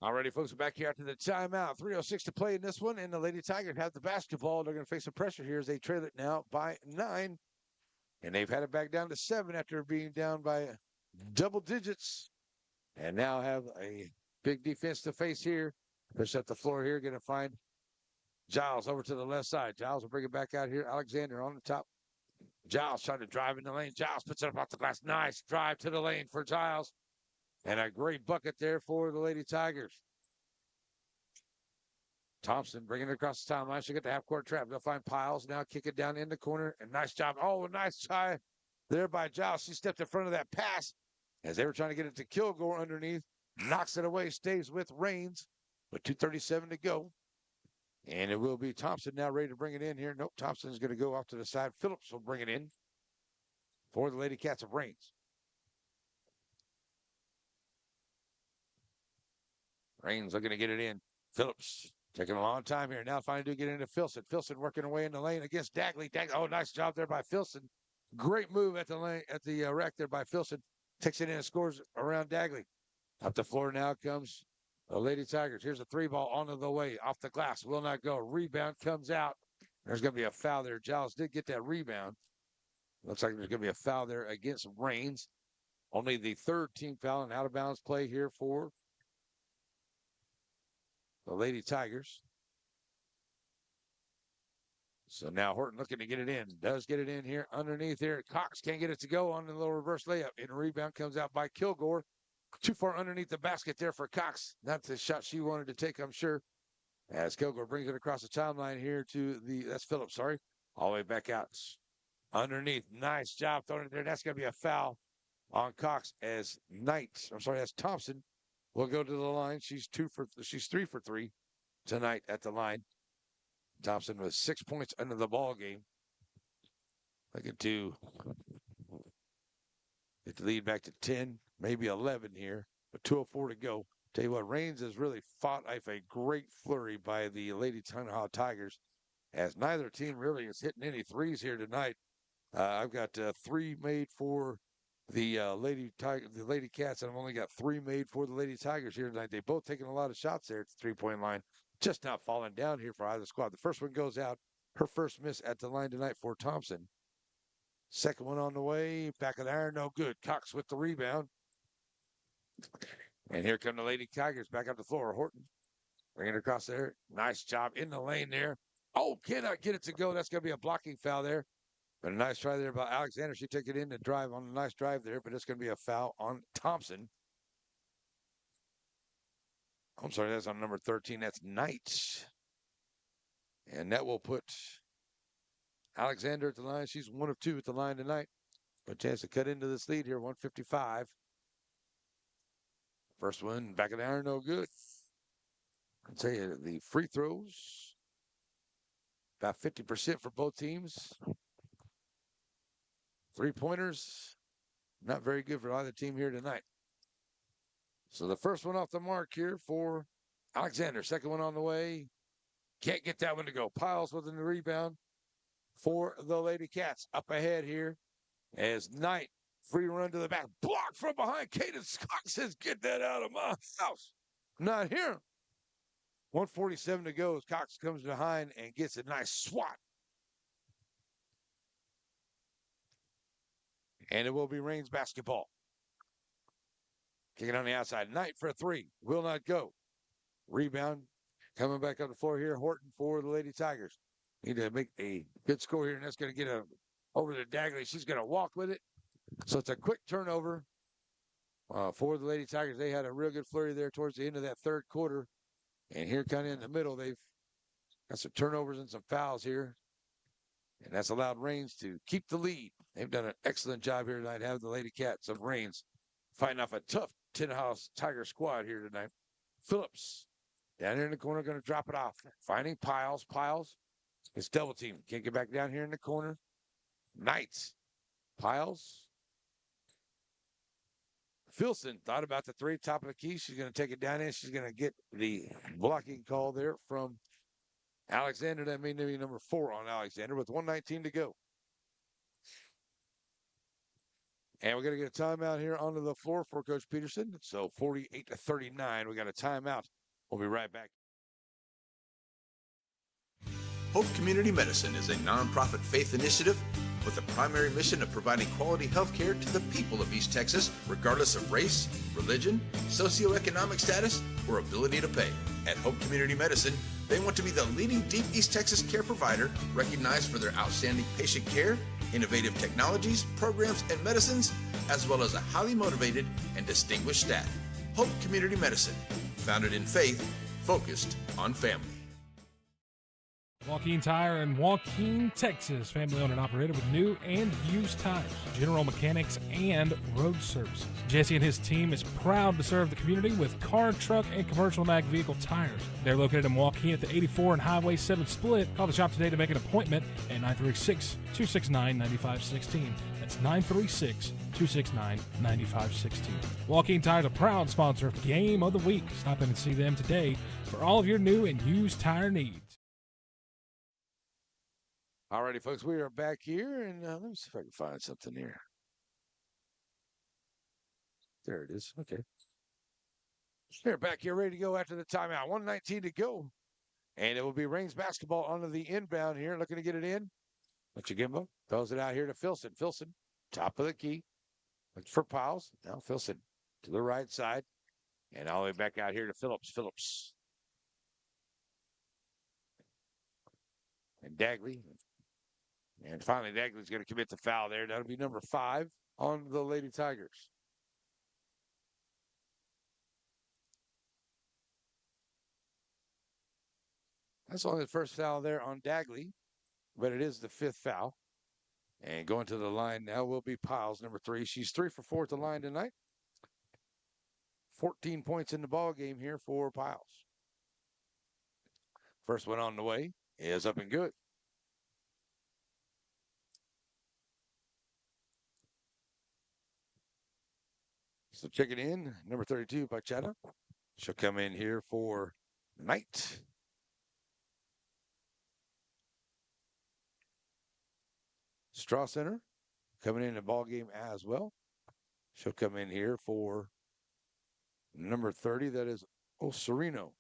Alrighty, folks, we're back here after the timeout. 3:06 to play in this one, and the Lady Tigers have the basketball. They're going to face some pressure here as they trail it now by 9. And they've had it back down to 7 after being down by double digits. And now have a big defense to face here. Push up the floor here, going to find Giles over to the left side. Giles will bring it back out here. Alexander on the top. Giles trying to drive in the lane. Giles puts it up off the glass. Nice drive to the lane for Giles. And a great bucket there for the Lady Tigers. Thompson bringing it across the timeline. She'll get the half-court trap. They'll find Piles now. Kick it down in the corner. And nice job. Oh, a nice try there by Giles. She stepped in front of that pass as they were trying to get it to Kilgore underneath. Knocks it away. Stays with Reigns with 2:37 to go. And it will be Thompson now ready to bring it in here. Nope, Thompson's going to go off to the side. Phillips will bring it in for the Lady Cats of Reigns. Reigns looking to get it in. Phillips taking a long time here. Now finally do get into Filson. Filson working away in the lane against Dagley. Oh, nice job there by Filson. Great move at the lane, at the rack there by Filson. Takes it in and scores around Dagley. Up the floor now comes the Lady Tigers. Here's a 3-ball onto the way. Off the glass. Will not go. Rebound comes out. There's going to be a foul there. Giles did get that rebound. Looks like there's going to be a foul there against Raines. Only the third team foul and out of bounds play here for the Lady Tigers. So now Horton looking to get it in. Does get it in here underneath here. Cox can't get it to go on the little reverse layup. And a rebound comes out by Kilgore. Too far underneath the basket there for Cox. Not the shot she wanted to take, I'm sure. As Kilgore brings it across the timeline here to that's Phillips, sorry. All the way back out. Underneath. Nice job throwing it there. That's going to be a foul on Cox as Thompson will go to the line. She's 3 for 3 tonight at the line. Thompson with 6 points under the ball game. Looking to get the lead back to 10, maybe 11 here, but 2:04 to go. Tell you what, Raines has really fought off a great flurry by the Lady Tenaha Tigers, as neither team really is hitting any threes here tonight. I've got 3 made for the Lady Cats, and I've only got 3 made for the Lady Tigers here tonight. They've both taken a lot of shots there at the three-point line. Just not falling down here for either squad. The first one goes out. Her first miss at the line tonight for Thompson. Second one on the way. Back of the iron, no good. Cox with the rebound. And here come the Lady Tigers back up the floor. Horton bringing it across there. Nice job in the lane there. Oh, cannot get it to go. That's going to be a blocking foul there. But a nice try there by Alexander. She took it in to drive on a nice drive there, but it's going to be a foul on Thompson. I'm sorry, that's on number 13. That's Knight. And that will put Alexander at the line. She's 1 of 2 at the line tonight. But a chance to cut into this lead here, 155. First one, back of the iron, no good. I'll tell you, the free throws, about 50% for both teams. 3-pointers, not very good for either team here tonight. So the first one off the mark here for Alexander. Second one on the way. Can't get that one to go. Piles with the rebound for the Lady Cats. Up ahead here as Knight, free run to the back. Blocked from behind. Cadence Cox says, get that out of my house. Not here. 1:47 to go as Cox comes behind and gets a nice swat. And it will be Raines basketball. Kicking on the outside. Knight for a 3. Will not go. Rebound. Coming back up the floor here. Horton for the Lady Tigers. Need to make a good score here, and that's going to get over to Dagley. She's going to walk with it. So it's a quick turnover for the Lady Tigers. They had a real good flurry there towards the end of that third quarter. And here kind of in the middle, they've got some turnovers and some fouls here. And that's allowed Raines to keep the lead. They've done an excellent job here tonight, having the Lady Cats of Raines fighting off a tough Tenaha Tiger squad here tonight. Phillips down here in the corner, going to drop it off. Finding Piles. Piles is double team. Can't get back down here in the corner. Knights. Piles. Filson thought about the 3, top of the key. She's going to take it down in. She's going to get the blocking call there from Alexander. That may be number 4 on Alexander with 1:19 to go. And we're going to get a timeout here onto the floor for Coach Peterson. So 48-39. We got a timeout. We'll be right back. Hope Community Medicine is a nonprofit faith initiative with the primary mission of providing quality health care to the people of East Texas, regardless of race, religion, socioeconomic status, or ability to pay. At Hope Community Medicine, they want to be the leading deep East Texas care provider, recognized for their outstanding patient care, innovative technologies, programs, and medicines, as well as a highly motivated and distinguished staff. Hope Community Medicine, founded in faith, focused on family. Joaquin Tire in Joaquin, Texas. Family owned and operated with new and used tires, general mechanics, and road services. Jesse and his team is proud to serve the community with car, truck, and commercial and ag vehicle tires. They're located in Joaquin at the 84 and Highway 7 split. Call the shop today to make an appointment at 936-269-9516. That's 936-269-9516. Joaquin Tire is a proud sponsor of Game of the Week. Stop in and see them today for all of your new and used tire needs. All righty, folks, we are back here, and let me see if I can find something here. There it is. Okay. They're back here ready to go after the timeout. 1:19 to go. And it will be Reigns basketball onto the inbound here, looking to get it in. Gimbo throws it out here to Filson. Filson, top of the key. Looks for Piles. Now Filson to the right side. And all the way back out here to Phillips. Phillips. And Dagley. And finally, Dagley's going to commit the foul there. That'll be number 5 on the Lady Tigers. That's only the first foul there on Dagley, but it is the 5th foul. And going to the line now will be Piles, number 3. She's 3 for 4 at the line tonight. 14 points in the ball game here for Piles. First one on the way is up and good. So check it in, number 32, Bachata. She'll come in here for Knight. Straw Center coming in the ball game as well. She'll come in here for number 30. That is Osornio.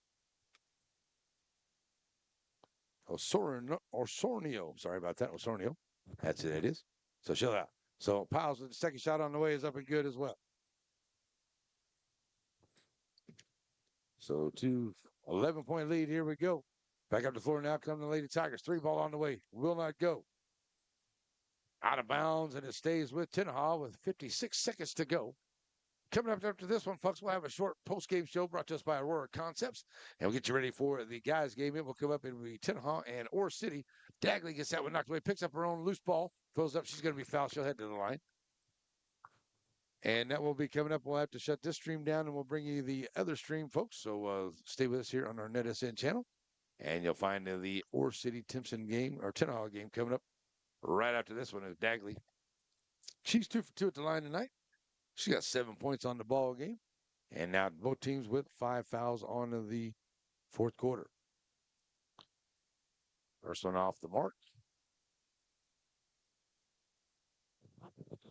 Osornio. Sorry about that. Osornio. That's it. It is. So she'll out. So Piles with the second shot on the way is up and good as well. So to 11-point lead. Here we go. Back up the floor now come the Lady Tigers. 3 ball on the way. Will not go. Out of bounds, and it stays with Tenaha with 56 seconds to go. Coming up after this one, folks, we'll have a short post-game show brought to us by Aurora Concepts, and we'll get you ready for the guys' game. It will come up in the Tenaha and Ore City. Dagley gets that one knocked away, picks up her own loose ball, throws up. She's going to be fouled. She'll head to the line. And that will be coming up. We'll have to shut this stream down, and we'll bring you the other stream, folks. So stay with us here on our NetSN channel, and you'll find the Ore City Timpson game, or Tenaha game, coming up right after this one is Dagley. She's 2 for 2 at the line tonight. She got 7 points on the ball game. And now both teams with 5 fouls on the 4th quarter. First one off the mark.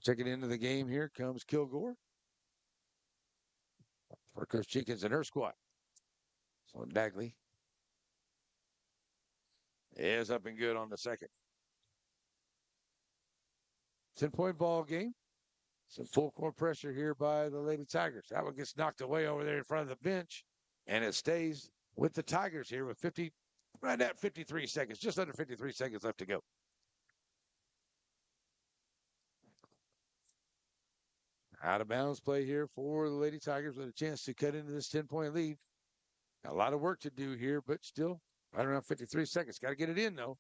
Checking into the game here comes Kilgore. For Coach Jenkins and her squad. So Dagley is up and good on the second. 10-point ball game. Some full court pressure here by the Lady Tigers. That one gets knocked away over there in front of the bench, and it stays with the Tigers here with right at 53 seconds, just under 53 seconds left to go. Out of bounds play here for the Lady Tigers with a chance to cut into this 10-point lead. A lot of work to do here, but still right around 53 seconds. Got to get it in, though.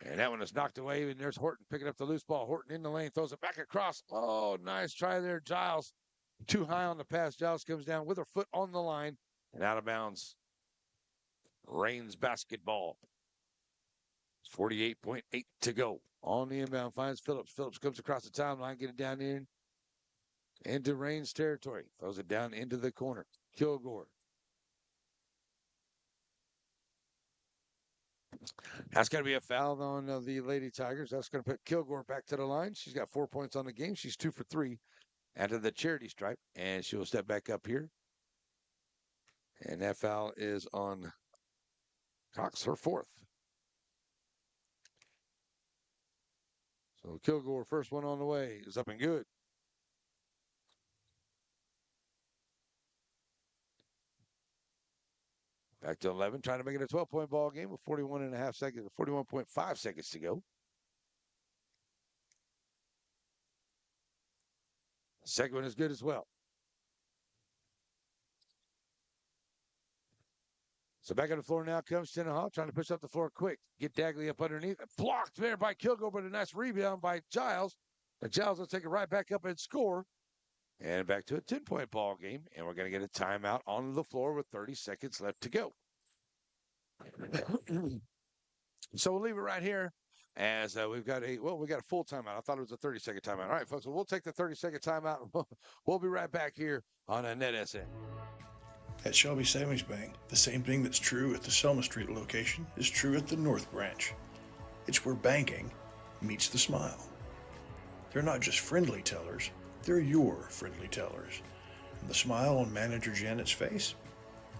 And that one is knocked away, and there's Horton picking up the loose ball. Horton in the lane, throws it back across. Oh, nice try there, Giles. Too high on the pass. Giles comes down with her foot on the line and out of bounds. Reigns basketball. 48.8 to go. On the inbound, finds Phillips. Phillips comes across the timeline, get it down in into Reigns territory. Throws it down into the corner. Kilgore. That's going to be a foul on the Lady Tigers. That's going to put Kilgore back to the line. She's got 4 points on the game. She's 2 for 3 after the charity stripe, and she will step back up here. And that foul is on Cox, her 4th. So Kilgore, first one on the way, is up and good. Back to 11, trying to make it a 12-point ball game with 41.5 seconds to go. Second one is good as well. So back on the floor now comes Tenaha, trying to push up the floor quick. Get Dagley up underneath. Blocked there by Kilgore, but a nice rebound by Giles. And Giles will take it right back up and score. And back to a 10-point ball game. And we're going to get a timeout on the floor with 30 seconds left to go. So we'll leave it right here as we've got a full timeout. I thought it was a 30-second timeout. All right, folks, well, we'll take the 30-second timeout. We'll be right back here on a NetSN. At Shelby Savings Bank, the same thing that's true at the Selma Street location is true at the North Branch. It's where banking meets the smile. They're not just friendly tellers, they're your friendly tellers. And the smile on Manager Janet's face,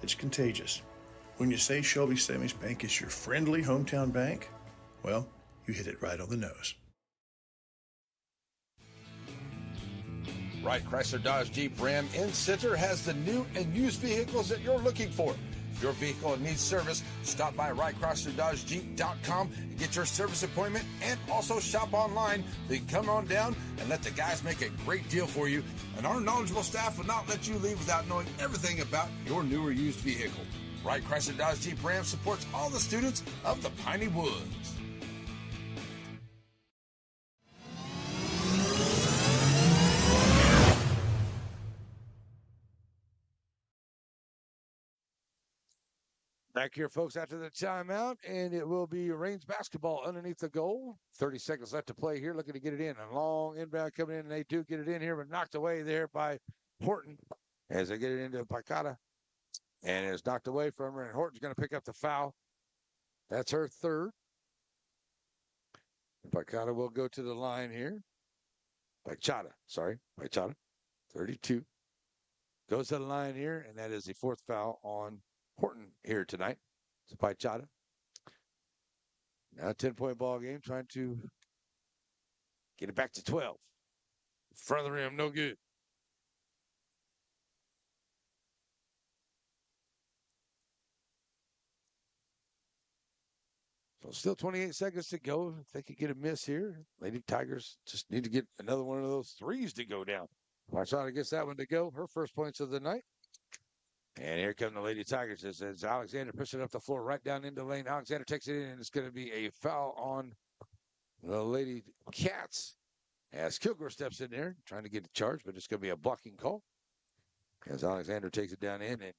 it's contagious. When you say Shelby Savings Bank is your friendly hometown bank, well, you hit it right on the nose. Wright Chrysler Dodge Jeep Ram in Center has the new and used vehicles that you're looking for. If your vehicle needs service, stop by WrightChryslerDodgeJeep.com and get your service appointment, and also shop online. Then come on down and let the guys make a great deal for you. And our knowledgeable staff will not let you leave without knowing everything about your new or used vehicle. Wright Chrysler Dodge Jeep Ram supports all the students of the Piney Woods. Back here, folks, after the timeout, and it will be Reigns basketball underneath the goal. 30 seconds left to play here, looking to get it in. A long inbound coming in, and they do get it in here, but knocked away there by Horton as they get it into Picata. And it's knocked away from her, and Horton's going to pick up the foul. That's her third. Picata will go to the line here. Picata, 32. Goes to the line here, and that is the fourth foul on Horton here tonight. It's Picata. Now a 10-point ball game, trying to get it back to 12. Front of the rim, no good. So still 28 seconds to go. If they could get a miss here, Lady Tigers just need to get another one of those threes to go down. Picata gets that one to go. Her first points of the night. And here come the Lady Tigers as Alexander pushes it up the floor right down into the lane. Alexander takes it in, and it's going to be a foul on the Lady Cats as Kilgore steps in there, trying to get a charge, but it's going to be a blocking call as Alexander takes it down in and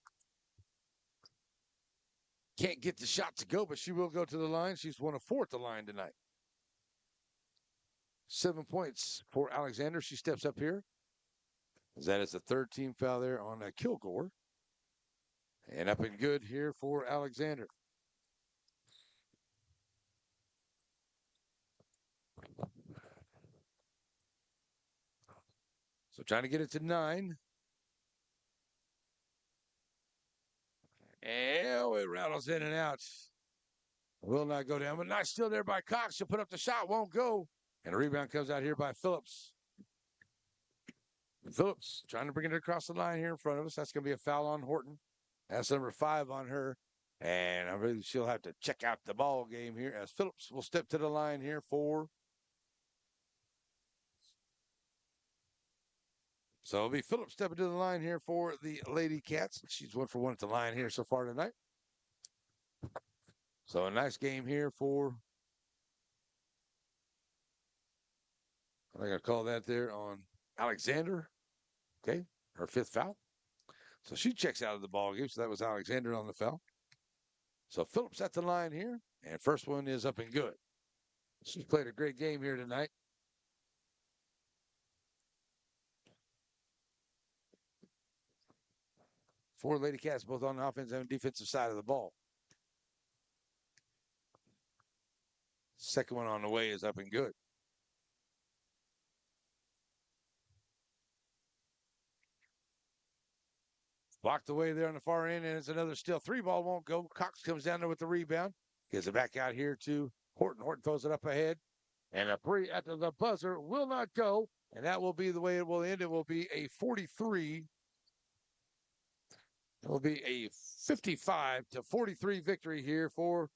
can't get the shot to go, but she will go to the line. She's 1 of 4 at the line tonight. 7 points for Alexander. She steps up here. That is the third team foul there on Kilgore. And up and good here for Alexander. So trying to get it to 9. And it rattles in and out. Will not go down, but nice still there by Cox. She'll put up the shot, won't go. And a rebound comes out here by Phillips. Phillips trying to bring it across the line here in front of us. That's going to be a foul on Horton. That's number 5 on her. And I really she'll have to check out the ball game here as Phillips will step to the line here for. So it'll be Phillips stepping to the line here for the Lady Cats. She's 1 for 1 at the line here so far tonight. So a nice game here for. I'm going to call that there on Alexander. Okay, her 5th foul. So she checks out of the ball game. So that was Alexander on the foul. So Phillips at the line here. And first one is up and good. She's played a great game here tonight. Four Lady Cats, both on the offensive and defensive side of the ball. Second one on the way is up and good. Blocked away there on the far end, and it's another steal. 3-ball won't go. Cox comes down there with the rebound. Gets it back out here to Horton. Horton throws it up ahead. And a free at the buzzer will not go. And that will be the way it will end. It will be a 43. It will be a 55-43 victory here for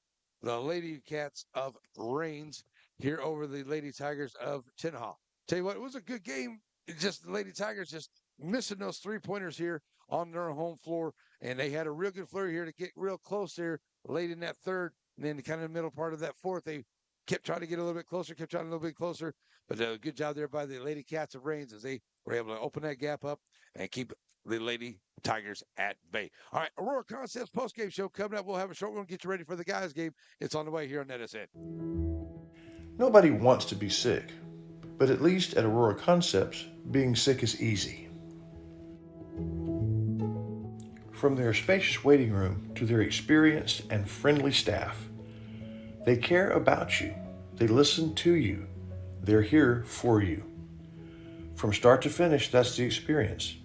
the Lady Cats of Reigns here over the Lady Tigers of Tenaha. Tell you what, it was a good game. It's just the Lady Tigers just missing those 3-pointers here on their home floor, and they had a real good flurry here to get real close there late in that third, and then kind of the middle part of that fourth, they kept trying to get a little bit closer, but a good job there by the Lady Cats of Reigns as they were able to open that gap up and keep the Lady Tigers at bay. All right, Aurora Concepts postgame show coming up. We'll have a short one, get you ready for the guys' game. It's on the way here on NSN. Nobody wants to be sick, but at least at Aurora Concepts, being sick is easy. From their spacious waiting room to their experienced and friendly staff, they care about you They listen to you. They're here for you. From start to finish, that's the experience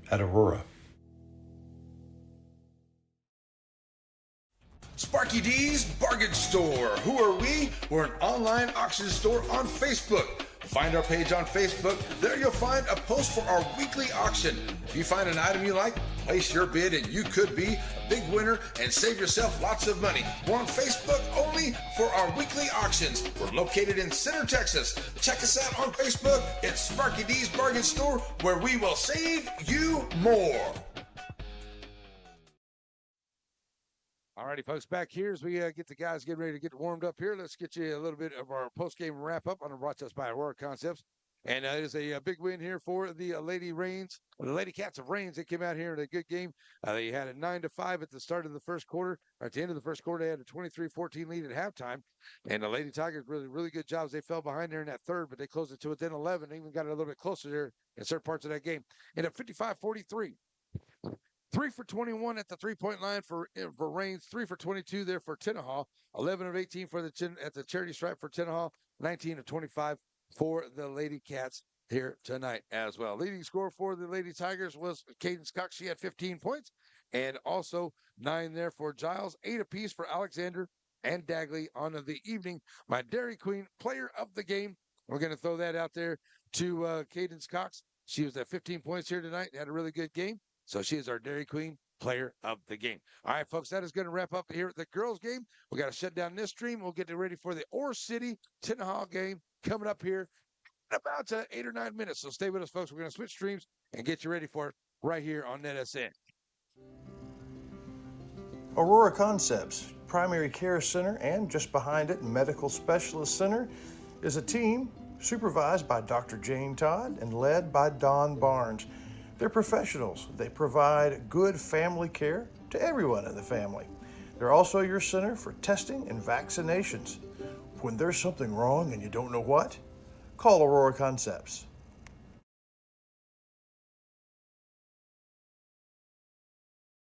at Aurora. Sparky D's Bargain Store. Who are we? We're an online auction store on Facebook. Find our page on Facebook. There you'll find a post for our weekly auction. If you find an item you like, place your bid and you could be a big winner and save yourself lots of money. We're on Facebook only for our weekly auctions. We're located in Center, Texas. Check us out on Facebook. It's Sparky D's Bargain Store, where we will save you more. Alrighty, folks, back here as we get the guys getting ready to get warmed up here. Let's get you a little bit of our post-game wrap-up on brought to us by Aurora Concepts. And it is a big win here for the Lady Cats of Rains. They came out here in a good game. They had a 9-5 at the start of the first quarter. Or at the end of the first quarter, they had a 23-14 lead at halftime. And the Lady Tigers really good jobs. They fell behind there in that third, but they closed it to within 11. They even got a little bit closer there in certain parts of that game. And at 55-43. 3 for 21 at the three-point line for Rains. 3 for 22 there for Tenaha. 11 of 18 for at the charity stripe for Tenaha. 19 of 25 for the Lady Cats here tonight as well. Leading scorer for the Lady Tigers was Cadence Cox. She had 15 points. And also 9 there for Giles. 8 apiece for Alexander and Dagley on the evening. My Dairy Queen player of the game. We're going to throw that out there to Cadence Cox. She was at 15 points here tonight. Had a really good game. So she is our Dairy Queen player of the game. All right, folks, that is going to wrap up here at the girls' game. We got to shut down this stream. We'll get ready for the Ore City Tenaha game coming up here in about 8 or 9 minutes. So stay with us, folks. We're going to switch streams and get you ready for it right here on NetSN. Aurora Concepts, Primary Care Center, and just behind it, Medical Specialist Center, is a team supervised by Dr. Jane Todd and led by Don Barnes. They're professionals. They provide good family care to everyone in the family. They're also your center for testing and vaccinations. When there's something wrong and you don't know what, call Aurora Concepts.